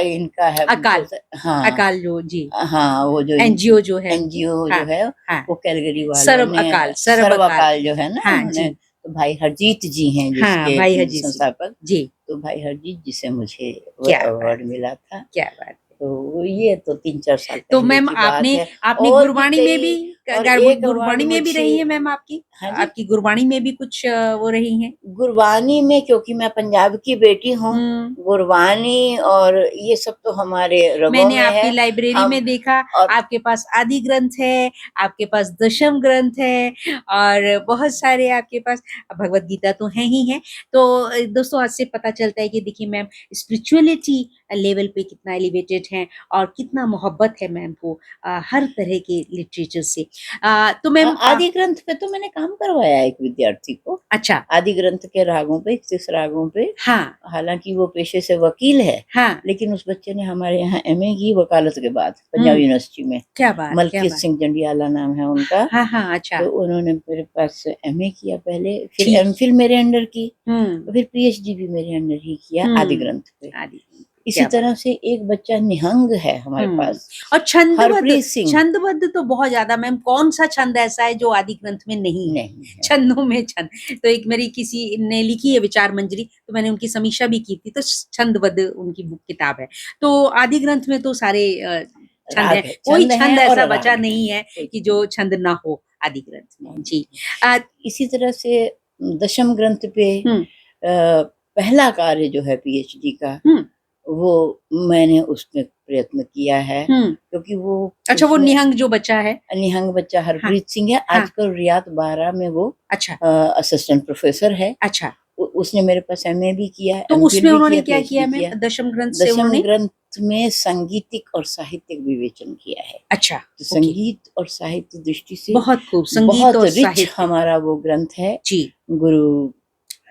इनका है, अकाल, हाँ अकाल जो जी, हाँ, वो जो एनजीओ जो है, एनजीओ हाँ, जो है, हाँ, वो कैलगरी वालों सर्व ने, अकाल, सर्व अकाल जो है ना, हाँ उन्होंने, जी, तो भाई हरजीत जी हैं हाँ, भाई जिसके हरजीत जी, संस्थापक, जी, तो भाई हरजीत जी से मुझे वो क्या अवार्ड बात, मिला था। क्या बात। तो ये तो 3-4 साल तो पहले मैम की बात है। आपने और भी गुरबाणी में भी और एक गुरबाणी award में भी मुझे- रही है मैम आपकी? हाँ जी। आपकी गुरबाणी में भी कुछ वो रही हैं? गुरबानी में, क्योंकि मैं पंजाब की बेटी हूँ, गुरबानी और ये सब तो हमारे रगों मैंने में आपकी है। लाइब्रेरी हम में देखा, और आपके पास आदि ग्रंथ है, आपके पास दशम ग्रंथ है और बहुत सारे आपके पास भगवत गीता तो है ही है। तो दोस्तों आज से पता चलता है कि देखिए मैम स्पिरिचुअलिटी लेवल पे कितना एलिवेटेड है और कितना मोहब्बत है मैम को हर तरह के लिटरेचर से। तो मैम आदि ग्रंथ पे तो मैंने काम करवाया एक विद्यार्थी को। अच्छा, आदि ग्रंथ के रागों पे, 31 रागों पे। हाँ हालांकि वो पेशे से वकील है, हाँ, लेकिन उस बच्चे ने हमारे यहाँ एमए की वकालत के बाद पंजाब यूनिवर्सिटी में। क्या बात, क्या मलकीत बात। सिंह जंडियाला नाम है उनका। हाँ हाँ, अच्छा। तो उन्होंने मेरे पास एमए किया पहले, फिर ठीक। एमफिल मेरे अंडर की, हम्म फिर पीएचडी भी मेरे अंडर ही किया आदि ग्रंथ पे। आदि इसी क्या बात। तरह से एक बच्चा निहंग है हमारे पास, और छंदबद्ध, हरप्रीत सिंह। छंदबद्ध तो बहुत ज्यादा मैम, कौन सा छंद ऐसा है जो आदि ग्रंथ में नहीं है? नहीं है। छंदों में छंद तो एक मेरी किसी ने लिखी है विचार मंजरी, तो मैंने उनकी समीक्षा भी की थी, तो छंदबद्ध उनकी बुक किताब है। तो आदि ग्रंथ में तो सारे छंद राग है, है, कोई छंद छंद हैं और ऐसा राग बचा हैं। नहीं है कि जो छंद ना हो आदि ग्रंथ में। जी इसी तरह से दशम ग्रंथ पे पहला कार्य जो है पीएचडी का, वो मैंने उसमें प्रयत्न किया है, क्योंकि वो अच्छा, वो निहंग जो बच्चा है, निहंग बच्चा हरप्रीत सिंह है। हाँ। आजकल रियाद 12 में वो अच्छा असिस्टेंट प्रोफेसर है। अच्छा, उसने मेरे पास एमए भी किया है, तो एमफिल उसमें भी उन्होंने किया, क्या किया पीएचडी मैम दशम ग्रंथ से दशम उन्होंने? ग्रंथ में संगीतिक और साहित्यिक विवेचन किया है। अच्छा, तो संगीत और साहित्य दृष्टि से बहुत खूब, संगीत बहुत और रिच साहित्य। हमारा वो ग्रंथ है। जी, गुरु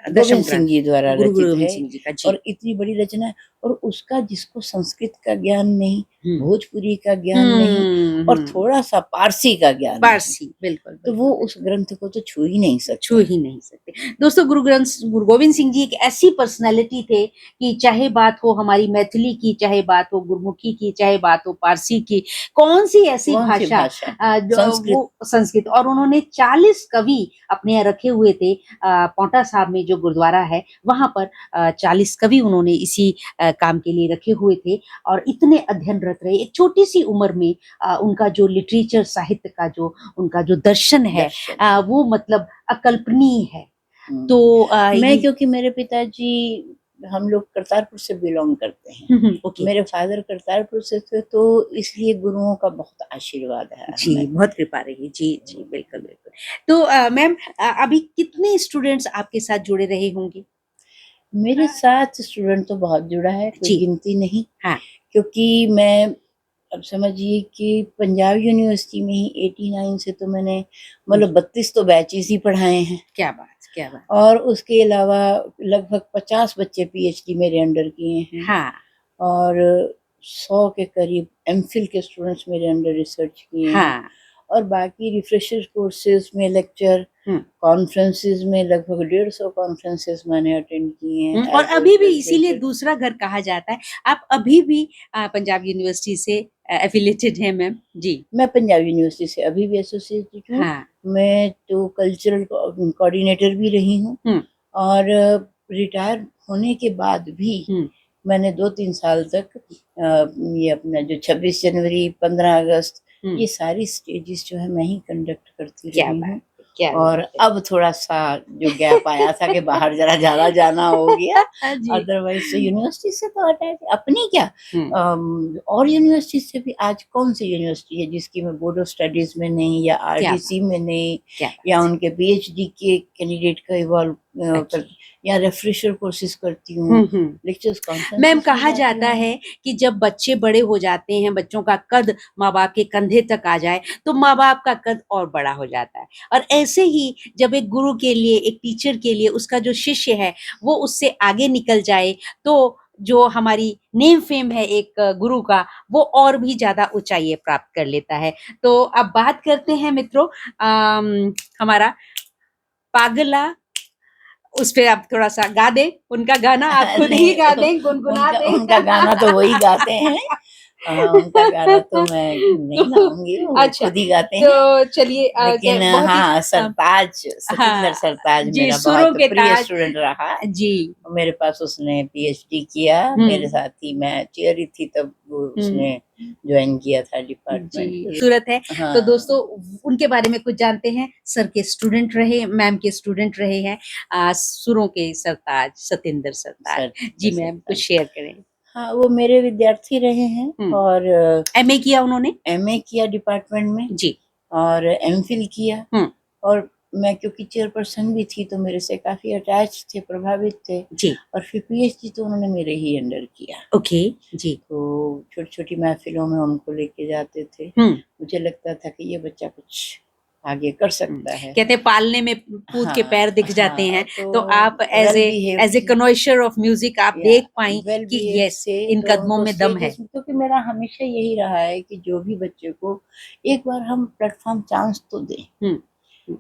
दशम गोविंद सिंह ग्रंथ जी द्वारा गुरु रचित गोविंद है, सिंह जी का। जी और इतनी बड़ी रचना है। और उसका जिसको संस्कृत का ज्ञान नहीं, हम्म भोजपुरी का ज्ञान नहीं, और थोड़ा सा पारसी का ज्ञान नहीं, पारसी, बिल्कुल तो वो उस ग्रंथ को तो छू ही नहीं सकता। छू ही नहीं सकते। दोस्तों गुरु गोविंद सिंह जी एक ऐसी पर्सनालिटी थे कि चाहे बात हो हमारी मैथिली की, चाहे बात हो गुरमुखी की, चाहे बात हो पारसी की, कौन सी ऐसी कौन सी भाषा भाषा? जो संस्कृत। वो संस्कृत। और उन्होंने 40 कवि अपने यहाँ रखे हुए थे। पौंटा साहब में जो गुरुद्वारा है वहां पर 40 कवि उन्होंने इसी काम के लिए रखे हुए थे और इतने अध्ययनरत रहे। एक छोटी सी उम्र में उनका जो लिटरेचर साहित्य का जो उनका जो दर्शन है वो मतलब अकल्पनीय है। तो मैं, क्योंकि मेरे पिताजी, हम लोग करतारपुर से बिलोंग करते हैं, ओके, मेरे फादर करतारपुर से थे, तो इसलिए गुरुओं का बहुत आशीर्वाद है जी हमें। बहुत कृपा रही। जी जी बिल्कुल बिल्कुल। तो मैम अभी कितने स्टूडेंट्स आपके साथ जुड़े रहे होंगे? मेरे साथ स्टूडेंट तो बहुत जुड़ा है, कोई जी। गिनती नहीं। हाँ। क्योंकि मैं, अब समझिए कि पंजाब यूनिवर्सिटी में ही 89 से तो मैंने मतलब 32 तो बैचेस ही पढ़ाए हैं। क्या बात, क्या बात। और उसके अलावा लगभग 50 बच्चे पीएचडी मेरे अंडर किए हैं। हाँ और 100 के करीब एमफिल के स्टूडेंट्स मेरे अंडर रिसर्च किए हैं। हाँ, और बाकी रिफ्रेशर कोर्सेज में लेक्चर, कॉन्फ्रेंसेस में लगभग 150 कॉन्फ्रेंसेस मैंने अटेंड किए हैं। और अभी भी इसीलिए दूसरा घर कहा जाता है। आप अभी भी पंजाब यूनिवर्सिटी से एफिलिएटेड हैं मैम? जी, मैं पंजाब यूनिवर्सिटी से अभी भी एसोसिएटेड हूँ। हाँ। मैं तो कल्चरल कोऑर्डिनेटर भी रही हूँ, और रिटायर होने के बाद भी मैंने 2-3 साल तक ये अपना जो 26 जनवरी, 15 अगस्त, ये सारी स्टेजेस जो है मैं ही कंडक्ट करती रही हूँ। और अब थोड़ा सा जो गैप आया था कि बाहर जरा ज्यादा जाना हो गया, अदरवाइज यूनिवर्सिटी से तो अटैच, अपनी क्या और यूनिवर्सिटी से भी। आज कौन सी यूनिवर्सिटी है जिसकी मैं बोर्ड ऑफ स्टडीज में नहीं, या आरडीसी में नहीं, या उनके पीएचडी के कैंडिडेट का इवॉल्व या रेफ्रेशर कोर्सेज करती हूँ, लेक्चर्स कॉन्फ्रेंसेस। मैम कहा जाता है कि जब बच्चे बड़े हो जाते हैं, बच्चों का कद माँ बाप के कंधे तक आ जाए तो माँ बाप का कद और बड़ा हो जाता है। और ऐसे ही जब एक गुरु के लिए, एक टीचर के लिए, उसका जो शिष्य है वो उससे आगे निकल जाए तो जो हमारी नेम फेम है एक गुरु का, वो और भी ज्यादा ऊंचाई प्राप्त कर लेता है। तो अब बात करते हैं मित्रों हमारा पागला, उस पे आप थोड़ा सा गा दें उनका गाना, आप खुद ही गा दें, गुनगुना दें। उनका गाना तो वही गाते हैं। उनका गाना तो मैं नहीं गाऊंगी, वो अच्छा, खुद ही गाते हैं। तो चलिए लेकिन बहुत ही हाँ, सरताज, सतिंदर हाँ, सरताज जी, मेरा सुरों बहुत के प्रिय ताज। स्टूडेंट रहा। जी। मेरे पास उसने पीएचडी किया, मेरे साथ ही, मैं चेयरी थी तब, वो उसने ज्वाइन किया था डिपार्टमेंट। जी, सूरत है। हाँ, तो दोस्तों उनके बारे में कुछ जानते हैं। सर के स्टूडेंट रहे, मैम के स्टूडेंट रहे हैं, सुरों के सरताज सतिंदर सरताज। जी मैम, कुछ शेयर करें। हाँ, वो मेरे विद्यार्थी रहे हैं और एमए किया उन्होंने? एमए किया डिपार्टमेंट में जी। और एमफिल किया। और मैं क्योंकि चेयरपर्सन भी थी तो मेरे से काफी अटैच थे, प्रभावित थे जी। और फिर पीएचडी तो उन्होंने मेरे ही अंडर किया। ओके जी। तो छोटी छोटी महफिलों में उनको लेके जाते थे। मुझे लगता था कि ये बच्चा कुछ आगे कर सकता है। कहते हैं पालने में पूत के पैर दिख जाते हैं। तो आप एज ए कनॉइशर ऑफ म्यूजिक आप देख पाई कि यस, इन कदमों में दम है। क्योंकि मेरा हमेशा यही रहा है कि जो भी बच्चे को एक बार हम प्लेटफॉर्म चांस तो दें,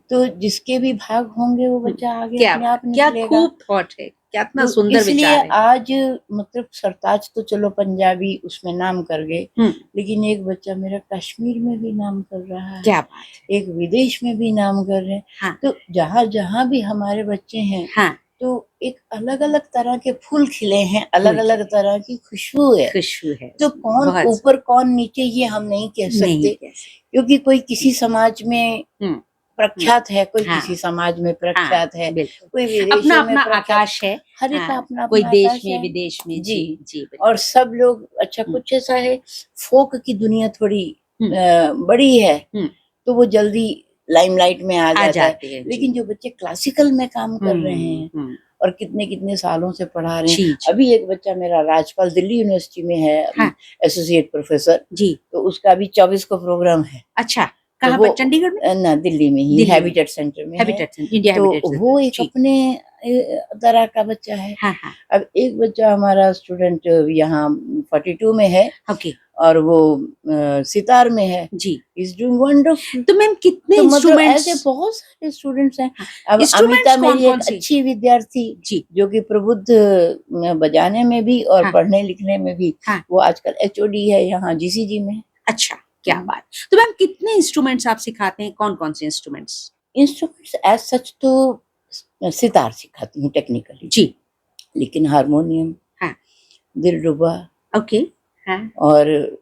तो जिसके भी भाग होंगे वो बच्चा आगे अपने आप निकलेगा। क्या खूब थॉट है, क्या इतना तो सुंदर इसलिए विचार है। आज मतलब सरताज तो चलो पंजाबी उसमें नाम कर गए, लेकिन एक बच्चा मेरा कश्मीर में भी नाम कर रहा है। क्या बात है। एक विदेश में भी नाम कर रहे हैं। हाँ। तो जहाँ जहाँ भी हमारे बच्चे हैं, हाँ, तो एक अलग अलग तरह के फूल खिले हैं, अलग अलग तरह की खुशबू है। तो कौन ऊपर कौन नीचे ये हम नहीं कह सकते, क्योंकि कोई किसी समाज में प्रख्यात है, कोई किसी समाज में प्रख्यात है, कोई विदेशों में अपना आकाश है, हर एक अपना कोई देश में विदेश में। जी जी। और सब लोग अच्छा, कुछ ऐसा है फोक की दुनिया थोड़ी बड़ी है तो वो जल्दी लाइमलाइट में आ जाता है। लेकिन जो बच्चे क्लासिकल में काम कर रहे हैं और कितने कितने सालों से पढ़ा रहे हैं, अभी एक बच्चा मेरा राजपाल दिल्ली यूनिवर्सिटी में है, एसोसिएट प्रोफेसर जी, तो उसका अभी 24 को प्रोग्राम है। अच्छा, कहाँ पर? चंडीगढ़ में ना, दिल्ली में ही, हैबिटेट सेंटर में है। तो वो एक अपने तरह का बच्चा है। हाँ हाँ। अब एक बच्चा हमारा स्टूडेंट यहाँ 42 में है, और वो सितार में है जी, इज डूइंग वंडरफुल। तो मैम कितने तो इंस्ट्रूमेंट्स? ऐसे बहुत सारे स्टूडेंट्स हैं। अब अमिता मेरी एक अच्छी विद्यार्थी जी, जो कि प्रबुद्ध बजाने में भी और पढ़ने लिखने में भी, वो आजकल एचओडी है यहाँ जीसीजी में। अच्छा, क्या बात। तो मैम कितने इंस्ट्रूमेंट्स आप सिखाते हैं, कौन कौन से इंस्ट्रूमेंट्स? इंस्ट्रूमेंट्स एज सच तो सितार सिखाती हूँ टेक्निकली जी, लेकिन हारमोनियम, हाँ, दिलरुबा, ओके, हाँ, और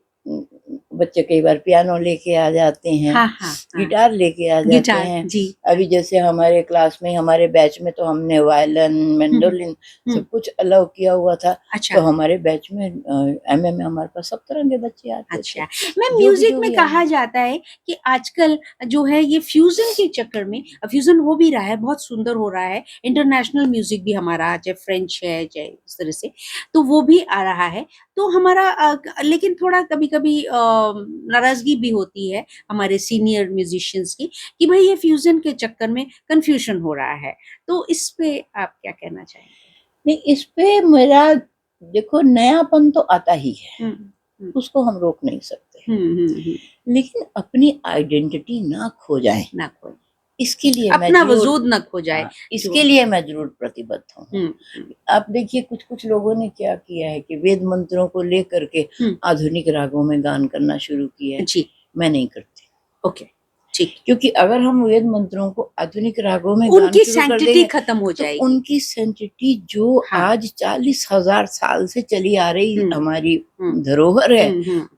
बच्चे कई बार पियानो लेके आ जाते हैं, हाँ, हाँ, गिटार लेके आ जाते हैं जी। अभी जैसे हमारे क्लास में, हमारे बैच में तो हमने वायलिन, मैंडोलिन सब कुछ अलाउ किया हुआ था। अच्छा। तो हमारे बैच में एमए में हमारे पास सब तरह के बच्चे आते थे। अच्छा, मैम म्यूजिक में कहा जाता है कि आजकल जो है ये फ्यूजन के चक्कर में, फ्यूजन हो भी रहा है, बहुत सुंदर हो रहा है, इंटरनेशनल म्यूजिक भी हमारा, चाहे फ्रेंच है चाहे इस तरह से, तो वो भी आ रहा है। तो हमारा लेकिन थोड़ा कभी कभी नाराजगी भी होती है हमारे सीनियर म्यूजिशियंस की कि भाई ये फ्यूजन के चक्कर में कंफ्यूजन हो रहा है। तो इस पे आप क्या कहना चाहेंगे? नहीं, इस पे मेरा देखो, नयापन तो आता ही है, उसको हम रोक नहीं सकते, लेकिन अपनी आइडेंटिटी ना खो जाए, ना खो, इसके लिए अपना वजूद न खो जाए, इसके लिए मैं जरूर प्रतिबद्ध हूँ। आप देखिए कुछ कुछ लोगों ने क्या किया है कि वेद मंत्रों को लेकर के आधुनिक रागों में गान करना शुरू किया है जी, मैं नहीं करती। ओके, ठीक, क्योंकि अगर हम वेद मंत्रों को आधुनिक रागों में उनकी सैंक्टिटी खत्म हो जाएगी, तो उनकी सैंक्टिटी जो आज 40,000 साल से चली आ रही हमारी धरोहर है,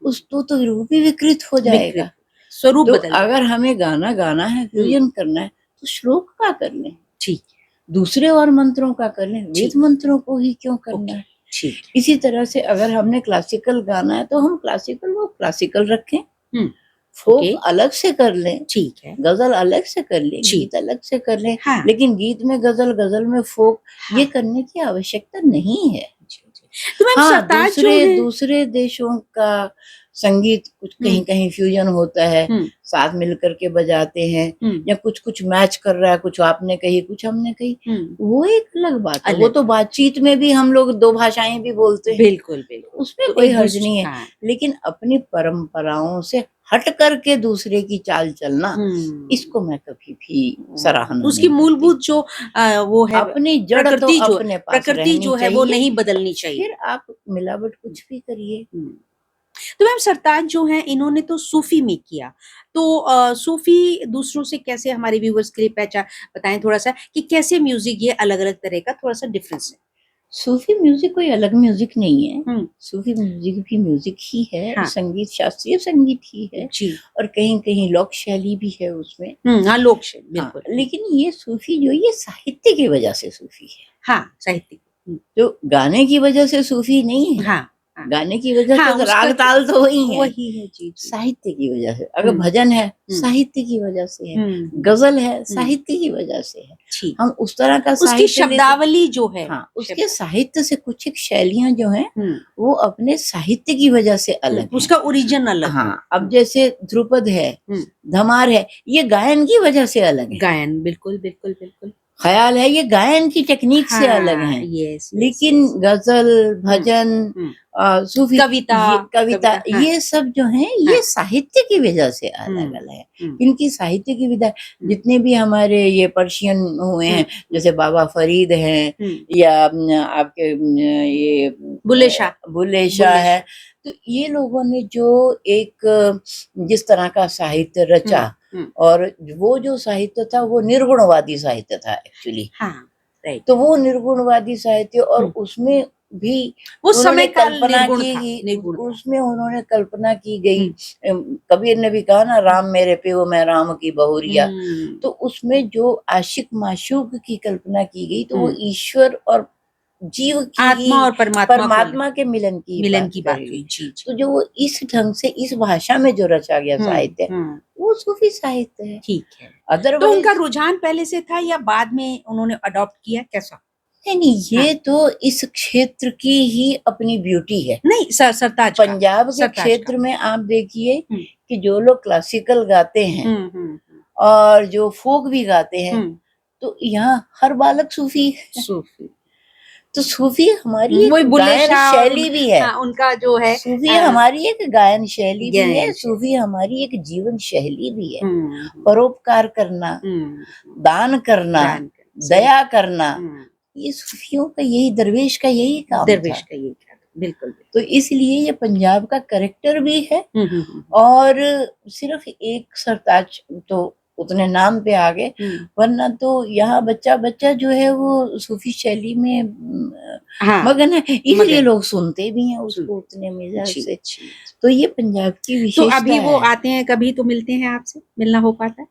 उस तो रूप ही विकृत हो जाएगा, स्वरूप तो बदल। अगर हमें गाना गाना है, फ्यूजन करना है, तो श्लोक का कर लें, ठीक, दूसरे और मंत्रों का कर लें, वेद मंत्रों को ही क्यों करना है। ठीक, इसी तरह से अगर हमने क्लासिकल गाना है तो हम क्लासिकल वो क्लासिकल रखें, फोक अलग से कर लें, ठीक है, गजल अलग से कर लें, गीत अलग से कर लें, हाँ, लेकिन गीत में गजल, गजल में फोक, हाँ, ये करने की आवश्यकता नहीं है। तो हाँ, दूसरे देशों का संगीत कुछ कहीं कहीं फ्यूजन होता है, साथ मिलकर के बजाते हैं, या कुछ कुछ मैच कर रहा है, कुछ आपने कही कुछ हमने कही, वो एक अलग बात है। वो तो बातचीत में भी हम लोग दो भाषाएं भी बोलते हैं, बिल्कुल बिल्कुल, उसमें तो कोई हर्ज नहीं है। हाँ। लेकिन अपनी परंपराओं से हट करके दूसरे की चाल चलना, इसको मैं कभी भी सराहना, उसकी मूलभूत जो वो है अपनी जड़, तो अपने पास प्रकृति जो है वो नहीं बदलनी चाहिए। फिर आप मिलावट कुछ भी करिए, तो मैम सरताज जो है इन्होंने तो सूफी में किया, तो सूफी दूसरों से कैसे, हमारे व्यूवर्स के लिए पहचान बताएं थोड़ा सा कि कैसे म्यूजिक ये अलग अलग तरह का थोड़ा सा डिफरेंस है। सूफी म्यूजिक कोई अलग म्यूजिक नहीं है। हम्म। सूफी म्यूजिक भी म्यूजिक ही है, हाँ। संगीत शास्त्रीय संगीत ही है, जी। और कहीं कहीं लोक शैली भी है उसमें। हाँ, लोक शैली हाँ, बिल्कुल। लेकिन ये सूफी जो ये साहित्य की वजह से सूफी है, हाँ, साहित्यिक। जो गाने की वजह से सूफी नहीं है। हाँ, हाँ। गाने की वजह हाँ, से उसका राग ताल तो वही है, वही है। जी जी। साहित्य की वजह से। अगर हम्म। भजन है साहित्य की वजह से है, गजल है साहित्य की वजह से है। ठीक। हम उस तरह का उसकी साहित्य शब्दावली जो है, हाँ, उसके साहित्य से कुछ एक शैलियां जो हैं हम्म, वो अपने साहित्य की वजह से अलग हैं। उसका ओरिजिन अलग है। हाँ, अब जैसे ध्रुपद है, धमार है, ये गायन की वजह से अलग है। गायन बिल्कुल बिल्कुल बिल्कुल। ख्याल है, ये गायन की टेक्निक से अलग हाँ, हैं। यस, लेकिन गजल, भजन, सूफी, कविता, कविता, हाँ। ये सब जो हैं ये साहित्य की वजह से अलग अलग है। इनकी साहित्य की विधा, जितने भी हमारे ये पर्शियन हुए हैं, जैसे बाबा फरीद हैं, या आपके ये बुल्ले शाह है, तो ये लोगों ने जो एक जिस तरह का साहित्य रचा, और वो जो साहित्य था वो निर्गुणवादी साहित्य था एक्चुअली। हाँ, राइट। तो वो निर्गुणवादी साहित्य, और उसमें भी वो समय का कल्पना की, उसमें उन्होंने कल्पना की गई। कबीर ने भी कहा ना, राम मेरे पियो मैं राम की बहुरिया। तो उसमें जो आशिक माशूक की कल्पना की गई, तो वो ईश्वर और जीव की, आत्मा और परमात्मा के मिलन की बात हुई। जी। तो जो वो इस ढंग से इस भाषा में जो रचा गया साहित्य, वो सूफी साहित्य है। ठीक है। अदरवाइज तो उनका रुझान पहले से था या बाद में उन्होंने अडॉप्ट किया, कैसा? नहीं, ये तो इस क्षेत्र की ही अपनी ब्यूटी है। नहीं, सरताज पंजाब के क्षेत्र में आप देखिए कि जो लोग क्लासिकल गाते हैं और जो फोक भी गाते हैं, तो यहाँ हर बालक सूफी है। तो सूफी हमारी एक गायन शैली भी है। उनका जो है सूफी हमारी एक गायन शैली भी है, सूफी हमारी एक जीवन शैली भी है। परोपकार करना, दान करना, दया करना, ये सूफियों का यही, दरवेश का यही काम था। बिल्कुल। तो इसलिए ये पंजाब का करेक्टर भी है। और सिर्फ एक सरताज तो उतने नाम पे आ गए, वरना तो यहाँ बच्चा बच्चा जो है वो सूफी शैली में मगन है, इसलिए लोग सुनते भी हैं उसको उतने मिजाज से। तो ये पंजाब की विशेषता है। तो अभी वो आते हैं कभी, तो मिलते हैं आपसे, मिलना हो पाता है?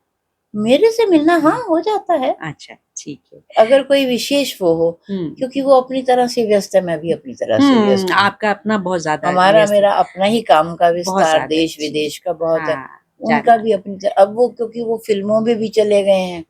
मेरे से मिलना हाँ हो जाता है। अच्छा, ठीक है। अगर कोई विशेष वो हो, क्योंकि वो अपनी तरह से व्यस्त है, मैं भी अपनी तरह से व्यस्त हूँ। आपका अपना बहुत ज्यादा, हमारा मेरा अपना ही काम का विस्तार, देश विदेश का बहुत है। उनका भी अपनी तरह, अब वो क्योंकि वो फिल्मों में भी चले गए हैं।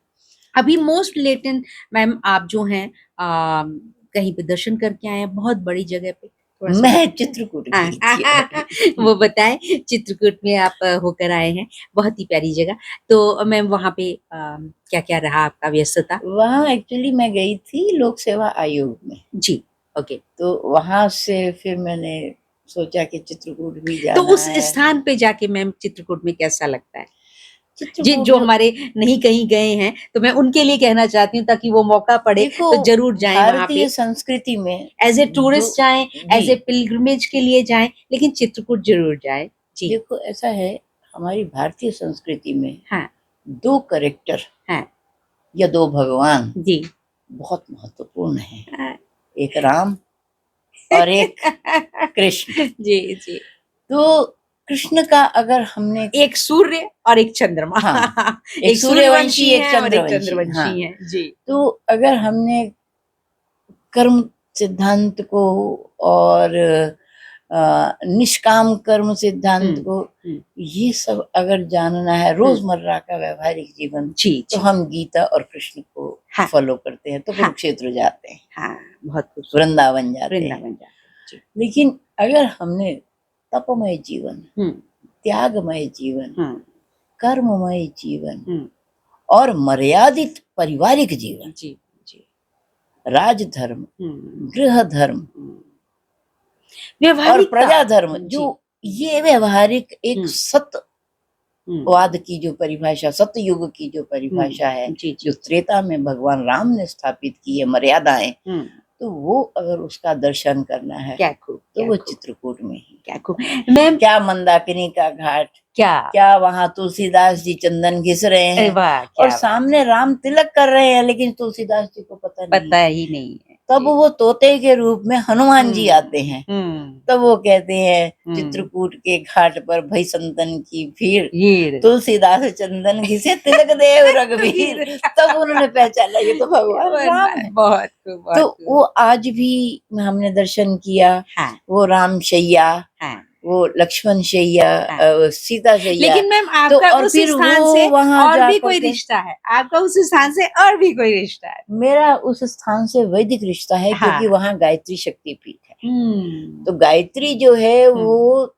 अभी मोस्ट लेटेंट मैम आप जो हैं कहीं पे दर्शन करके आए हैं बहुत बड़ी जगह पे? मैं चित्रकूट गई थी। वो बताएं, चित्रकूट में आप होकर आए हैं, बहुत ही प्यारी जगह। तो मैम वहाँ पे क्या क्या रहा आपका व्यस्तता? वहाँ एक्चुअली मैं गई थी लोक सेवा आयोग में। जी, ओके। तो वहाँ से फिर मैंने सोचा कि चित्रकूट भी जाना तो उस स्थान पे जाके मैम चित्रकूट में कैसा लगता है? जो हमारे नहीं कहीं गए हैं, तो मैं उनके लिए कहना चाहती हूँ, ताकि वो मौका पड़े तो जरूर जाएं वहाँ पे। भारतीय संस्कृति में एज ए टूरिस्ट जाएं, एज ए पिलग्रिमेज के लिए जाएं, लेकिन चित्रकूट जरूर जाएं। जी, देखो ऐसा है, हमारी भारतीय संस्कृति में दो कैरेक्टर या दो भगवान जी बहुत महत्वपूर्ण है, एक राम और एक कृष्ण। जी जी। तो कृष्ण का अगर हमने, एक सूर्य और एक चंद्रमा, एक सूर्यवंशी एक चंद्रवंशी है जी। तो अगर हमने कर्म सिद्धांत को और निष्काम कर्म सिद्धांत को, ये सब अगर जानना है रोजमर्रा का व्यवहारिक जीवन, तो हम गीता और कृष्ण को फॉलो करते हैं, तो कुरुक्षेत्र जाते हैं, बहुत वृंदावन जाते हैं। लेकिन अगर हमने तपमय जीवन, त्यागमय जीवन, कर्ममय जीवन और मर्यादित पारिवारिक जीवन, राजधर्म, गृह धर्म और प्रजा धर्म, जो ये व्यवहारिक एक सत्यवाद की जो परिभाषा, सतयुग की जो परिभाषा है, जो त्रेता में भगवान राम ने स्थापित की है मर्यादाएं, तो वो अगर उसका दर्शन करना है तो वो चित्रकूट में ही क्या खूब मैम, क्या मंदाकिनी का घाट, क्या क्या वहाँ तुलसीदास जी चंदन घिस रहे अरे हैं वाह, और क्या बात, सामने राम तिलक कर रहे हैं, लेकिन तुलसीदास जी को पता नहीं। पता ही नहीं है। तब वो तोते के रूप में हनुमान जी आते हैं। तब वो कहते हैं चित्रकूट के घाट पर भई संतन की भीड़, ये तुलसीदास चंदन घिसे तिलक देव रघुवीर। तब उन्होंने पहचाना ये तो भगवान राम है। बहुत खूब, तो बहुत खूब। वो आज भी हमने दर्शन किया, हाँ, वो राम शैया, हाँ, वो लक्ष्मण शैया, हाँ। सीता शैया। लेकिन मैम तो आपका और उस फिर स्थान वो से वहाँ और जा भी कोई करके रिश्ता है, आपका उस स्थान से और भी कोई रिश्ता है? मेरा उस स्थान से वैदिक रिश्ता है, हाँ। क्योंकि वहाँ गायत्री शक्तिपीठ है। हम्म, तो गायत्री जो है वो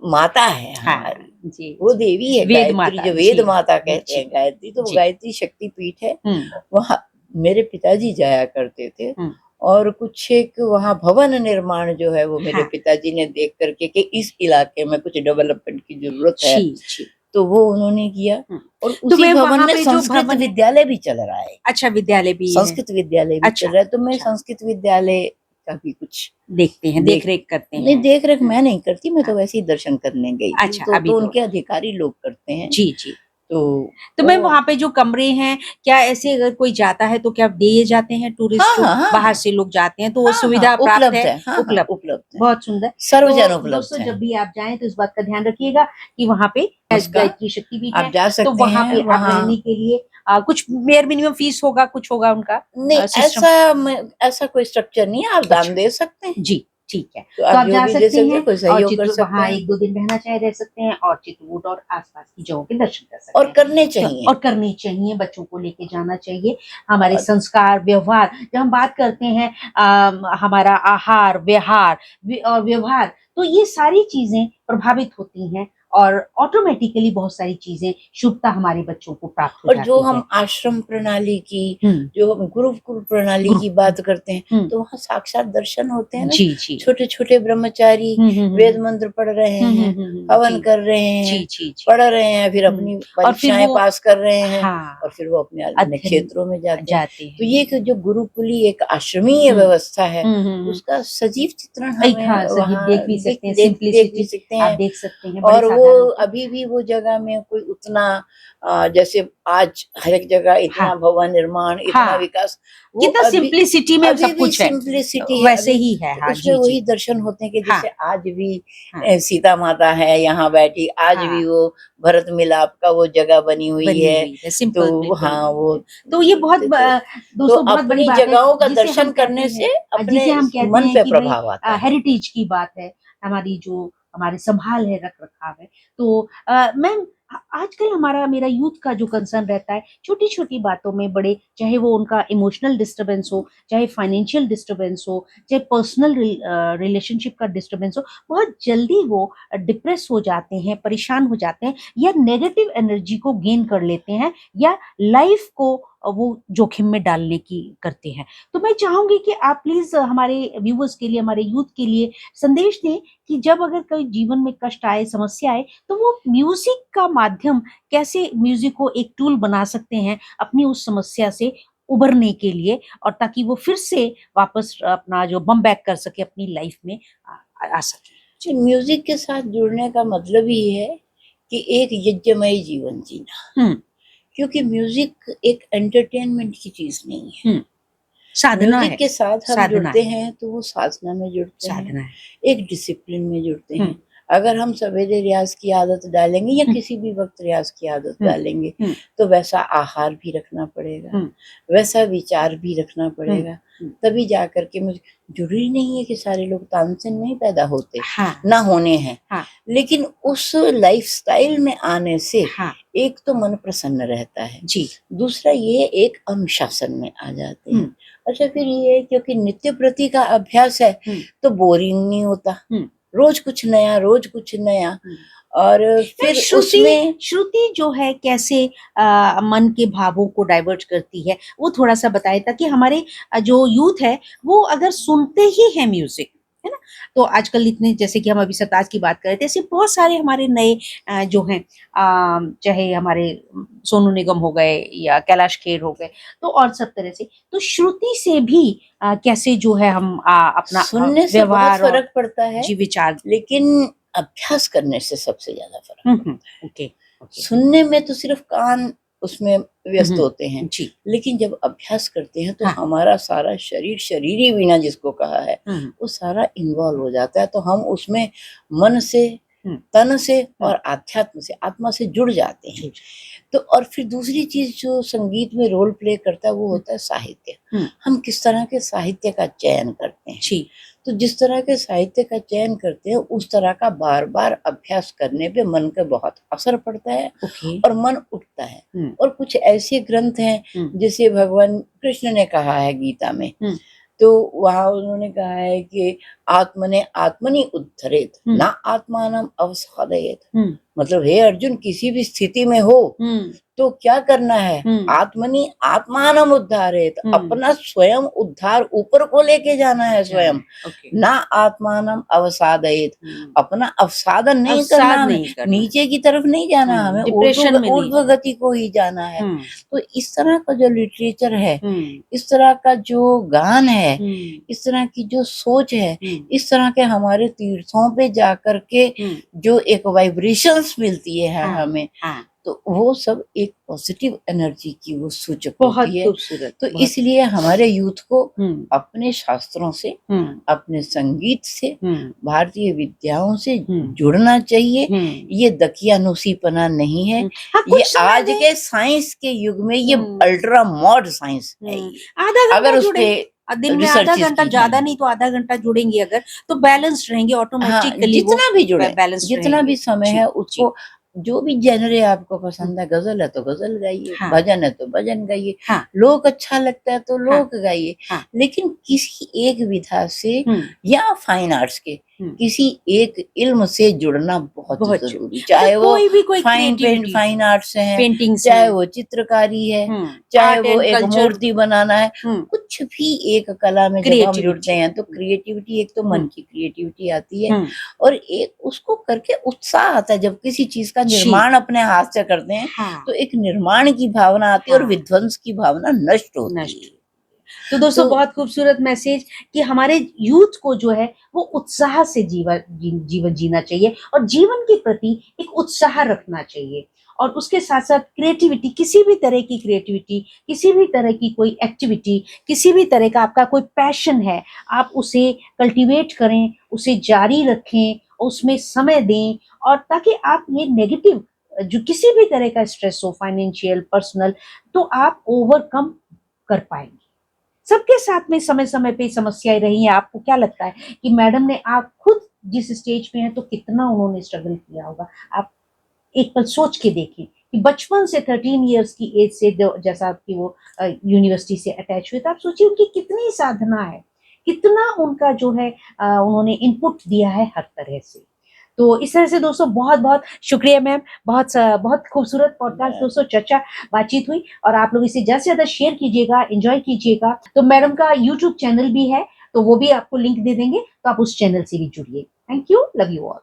माता है हाँ, हमारी, जी, वो जी। देवी है। वेद गायत्री माता, जो वेद जी, माता कहते जी, हैं गायत्री, तो वो जी। गायत्री शक्तिपीठ है। हम्म, वहाँ मेरे पिताजी जाया करते थे, हम्म, और कुछ एक वहाँ भवन निर्माण जो है वो मेरे हाँ। पिताजी ने देख करके कि इस इलाके में कुछ डेवलपमेंट की जरूरत है, जी, जी। तो वो उन्होंने किया। और तो उसी मैम भवन वहाँ में पे जो संस्कृत भवन है, विद्यालय भी चल रहा है। अच्छा विद्यालय भी है, संस्कृत विद्यालय भी अच्छा, चल रहा है, तो मैं अच्छा। संस्कृत विद्यालय का भी कुछ देखते हैं, देख देख रेख करते नहीं, हैं। देख रेख मैं नहीं करती, मैं तो वैसे ही दर्शन करने गई थी। अच्छा, तो अभी तो उनके अधिकारी लोग करते हैं। जी, जी। तो तो मैम वहाँ पे जो कमरे हैं, क्या ऐसे अगर कोई जाता है तो क्या दिए जाते हैं टूरिस्ट हाँ को? हाँ हाँ बाहर से लोग जाते हैं तो वो हाँ हाँ सुविधा प्राप्त उपलब्ध है? है, हाँ हाँ उपलब्ध, उपलब्ध है, बहुत सुंदर। सर्वजन तो उपलब्ध दोस्तों है। जब भी आप जाएं तो इस बात का ध्यान रखिएगा कि वहाँ पे उसका गायत्री शक्तिपीठ आप है, जा तो सकते वहाँ हैं पे आप वहाँ। रहने के लिए कुछ बेयर मिनिमम फीस होगा, कुछ होगा उनका नहीं, सिस्टम? ऐसा कोई स्ट्रक्चर नहीं है, आप अच्छा, दान दे सकते हैं। जी, ठीक है। तो तो आप आप जो जा भी दे सकते सकते हैं, हैं कोई और सहयोग कर सकते वहाँ हैं 1-2 दिन रहना चाहे रह सकते हैं और चित्रकूट और आस-पास की जगहों के दर्शन कर सकते और हैं। करने तो चाहिए। और करनी चाहिए, बच्चों को लेके जाना चाहिए। हमारे और संस्कार, व्यवहार जब हम बात करते हैं हमारा आहार, विहार और व्यवहार, तो ये सारी चीज़ें प्रभावित होती हैं और ऑटोमेटिकली बहुत सारी चीज़ें शुभता हमारे बच्चों को प्राप्त हो और जो जाती है। हम आश्रम प्रणाली की, हुँ, जो हम गुरुकुल प्रणाली गुरु की बात करते हैं, हुँ, तो वहाँ साक्षात दर्शन होते हैं ना। जी, जी। छोटे छोटे ब्रह्मचारी हुँ, हुँ, वेद हुँ, मंत्र पढ़ रहे हुँ, हुँ, हैं, हुँ, हुँ, हवन जी, कर रहे हैं, जी, जी, जी। पढ़ रहे हैं, फिर हुँ, अपनी और फिर परीक्षाएं वो पास कर रहे हैं, हाँ, और फिर वो अपने अन्य अध्ययन क्षेत्रों में जाते हैं। जाते तो हैं। ये एक जो गुरुकुली एक आश्रमीय हुँ, व्यवस्था है, हुँ, हुँ, हुँ। उसका सजीव चित्रण एक हमें हाँ, सजीव वहाँ देख भी सकते हैं, देख भी सिंप्लिसिटी सकते आप हैं। देख सकते हैं, बड़े और वो साधारण होके। अभी भी वो जगह में कोई उतना जैसे आज हर एक जगह हाँ, इतना भवन निर्माण, इतना हाँ, विकास, वो कितना सिंप्लिसिटी में अभी सब भी कुछ है, सिंप्लिसिटी है वैसे अभी। ही है। तो हाँ, उसमें जी, वही जी। दर्शन होते हैं कि हाँ, जैसे आज भी हाँ, सीता माता है यहाँ बैठी, आज हाँ, भी वो भरत मिलाप का वो जगह बनी हुई बनी है। हुई है, सिंपल तो बिल्कुल। हाँ वो तो ये बहुत तो दोस्तों बहुत बड़ी अपनी बात है, जगहों का जिसे दर्शन हम कहते करने हैं से अपने जिसे हम कहते मन हैं पे कि भई प्रभाव आता है। हेरिटेज की बात है, हमारी जो हमारी संभाल है, रख-रखाव है। तो मैम आजकल हमारा मेरा यूथ का जो कंसर्न रहता है, छोटी-छोटी बातों में बड़े चाहे वो उनका इमोशनल डिस्टर्बेंस हो, चाहे फाइनेंशियल डिस्टर्बेंस हो, चाहे पर्सनल रिलेशनशिप का डिस्टर्बेंस हो, बहुत जल्दी वो डिप्रेस हो जाते हैं, परेशान हो जाते हैं या नेगेटिव एनर्जी को गेन कर लेते हैं या लाइफ को वो जोखिम में डालने की करते हैं। तो मैं चाहूँगी कि आप प्लीज़ हमारे व्यूअर्स के लिए, हमारे यूथ के लिए संदेश दें कि जब अगर कोई जीवन में कष्ट आए, समस्या आए, तो वो म्यूज़िक का माध्यम कैसे म्यूज़िक को एक टूल बना सकते हैं अपनी उस समस्या से उभरने के लिए और ताकि वो फिर से वापस अपना जो बम बैक कर सके अपनी लाइफ में आ सके। जी, म्यूजिक के साथ जुड़ने का मतलब ही है कि एक यज्ञमय जीवन जीना, हुँ, क्योंकि म्यूजिक एक एंटरटेनमेंट की चीज नहीं है। हुँ, साधना म्यूजिक है, के साथ हम साधना जुड़ते है, हैं तो वो साधना में जुड़ते हैं, साधना है। एक डिसिप्लिन में जुड़ते हुँ, हैं। अगर हम सवेरे रियाज की आदत डालेंगे या हुँ, किसी भी वक्त रियाज की आदत हुँ, डालेंगे, हुँ, तो वैसा आहार भी रखना पड़ेगा, हुँ, वैसा विचार भी रखना हुँ, पड़ेगा। हुँ। तभी जा करके मुझे जरूरी नहीं है कि सारे लोग तानसेन में ही पैदा होते, हाँ, ना होने हैं, हाँ, लेकिन उस लाइफस्टाइल में आने से हाँ, एक तो मन प्रसन्न रहता है, जी। दूसरा ये एक अनुशासन में आ जाते हुँ, हैं। अच्छा, फिर ये क्योंकि नित्य प्रति का अभ्यास है, हुँ, तो बोरिंग नहीं होता, हुँ, रोज कुछ नया, रोज कुछ नया। हुँ। और मैम फिर श्रुति उसमें श्रुति जो है कैसे मन के भावों को डाइवर्ट करती है, वो थोड़ा-सा बताएँ ताकि हमारे जो यूथ है वो अगर सुनते ही हैं म्यूज़िक, है ना? तो आजकल इतने, जैसे कि हम अभी सरताज की बात कर रहे थे, ऐसे बहुत सारे हमारे नए जो हैं, चाहे हमारे सोनू निगम हो गए या कैलाश खेर हो गए, तो और सब तरह से, तो श्रुति से भी कैसे जो है हम अपना सुनने से बहुत व्यवहार और फर्क पड़ता है, जी विचार। लेकिन अभ्यास करने से सबसे ज्यादा फर्क पड़ता है। ओके। सुनने में तो सिर्फ कान उसमें व्यस्त होते हैं, जी। लेकिन जब अभ्यास करते हैं तो हाँ। हमारा सारा शरीर, शरीरी वीणा जिसको कहा है, वो सारा इन्वॉल्व हो जाता है, तो हम उसमें मन से, तन से और आध्यात्म से, आत्मा से जुड़ जाते हैं। तो और फिर दूसरी चीज जो संगीत में रोल प्ले करता है वो होता है साहित्य। हम किस तरह के साहित्य का चयन करते हैं। जी। तो जिस तरह के साहित्य का चयन करते हैं उस तरह का बार बार अभ्यास करने पे मन का बहुत असर पड़ता है और मन उठता है। और कुछ ऐसे ग्रंथ हैं जैसे भगवान कृष्ण ने कहा है गीता में, तो वहां उन्होंने कहा है कि आत्मने आत्मनि उद्धरेत ना आत्मानम अवसादयेत। मतलब हे अर्जुन, किसी भी स्थिति में हो तो क्या करना है, आत्मनि आत्मानम उद्धारेत, अपना स्वयं उद्धार ऊपर को लेके जाना है स्वयं। ना आत्मानम अवसादयेत, अपना अवसादन नहीं करना, हमें नीचे की तरफ नहीं जाना, हमें ऊर्ध्व गति को ही जाना है। तो इस तरह का जो लिटरेचर है, इस तरह का जो गान है, इस तरह की जो सोच है, इस तरह के हमारे तीर्थों पे जाकर के जो एक वाइब्रेशंस मिलती है हमें, तो वो सब एक पॉजिटिव एनर्जी की वो सूचक होती है। खूबसूरत। तो इसलिए हमारे यूथ को अपने शास्त्रों से, अपने संगीत से, भारतीय विद्याओं से जुड़ना चाहिए। ये दकियानुसीपना नहीं है, ये आज के साइंस के युग में ये अल्ट्रा मॉड साइंस है। अगर उस पे दिन में आधा घंटा, ज्यादा नहीं तो आधा घंटा जुड़ेंगे अगर, तो बैलेंस्ड रहेंगे ऑटोमेटिकली। जितना भी जुड़े, जितना भी समय है उसको, जो भी जेनरे आपको पसंद है, गजल है तो गजल गाइए, भजन है तो भजन गाइए, लोक अच्छा लगता है तो लोक गाइए, लेकिन किसी एक विधा से या फाइन आर्ट्स के किसी एक इल्म से जुड़ना बहुत जरूरी। चाहे वो फाइन आर्ट्स है, पेंटिंग, चाहे वो चित्रकारी है, चाहे वो एक मूर्ति बनाना है, कुछ भी एक कला में जब हम जुड़ते हैं तो क्रिएटिविटी, एक तो मन की क्रिएटिविटी आती है और एक उसको करके उत्साह आता है। जब किसी चीज का निर्माण अपने हाथ से करते हैं तो एक निर्माण की भावना आती है और विध्वंस की भावना नष्ट होती है। तो दोस्तों, बहुत खूबसूरत मैसेज कि हमारे यूथ को जो है वो उत्साह से जीवन जीना चाहिए और जीवन के प्रति एक उत्साह रखना चाहिए, और उसके साथ साथ क्रिएटिविटी, किसी भी तरह की क्रिएटिविटी, किसी भी तरह की कोई एक्टिविटी, किसी भी तरह का आपका कोई पैशन है, आप उसे कल्टीवेट करें, उसे जारी रखें, उसमें समय दें, और ताकि आप ये नेगेटिव जो किसी भी तरह का स्ट्रेस हो, फाइनेंशियल, पर्सनल, तो आप ओवरकम कर पाएंगे। सबके साथ में समय समय पे समस्याएं रही हैं। आपको क्या लगता है कि मैडम ने, आप खुद जिस स्टेज पे हैं तो कितना उन्होंने स्ट्रगल किया होगा? आप एक पल सोच के देखें कि बचपन से 13 इयर्स की एज से जैसा आपकी वो यूनिवर्सिटी से अटैच हुए, तो आप सोचिए उनकी कितनी साधना है, कितना उनका जो है उन्होंने इनपुट दिया है हर तरह से। तो इस तरह से दोस्तों बहुत बहुत शुक्रिया मैम, बहुत खूबसूरत पॉडकास्ट दोस्तों, चर्चा बातचीत हुई, और आप लोग इसे ज्यादा से ज्यादा शेयर कीजिएगा, एंजॉय कीजिएगा। तो मैडम का यूट्यूब चैनल भी है, तो वो भी आपको लिंक दे देंगे, तो आप उस चैनल से भी जुड़िए। Thank you, love you all.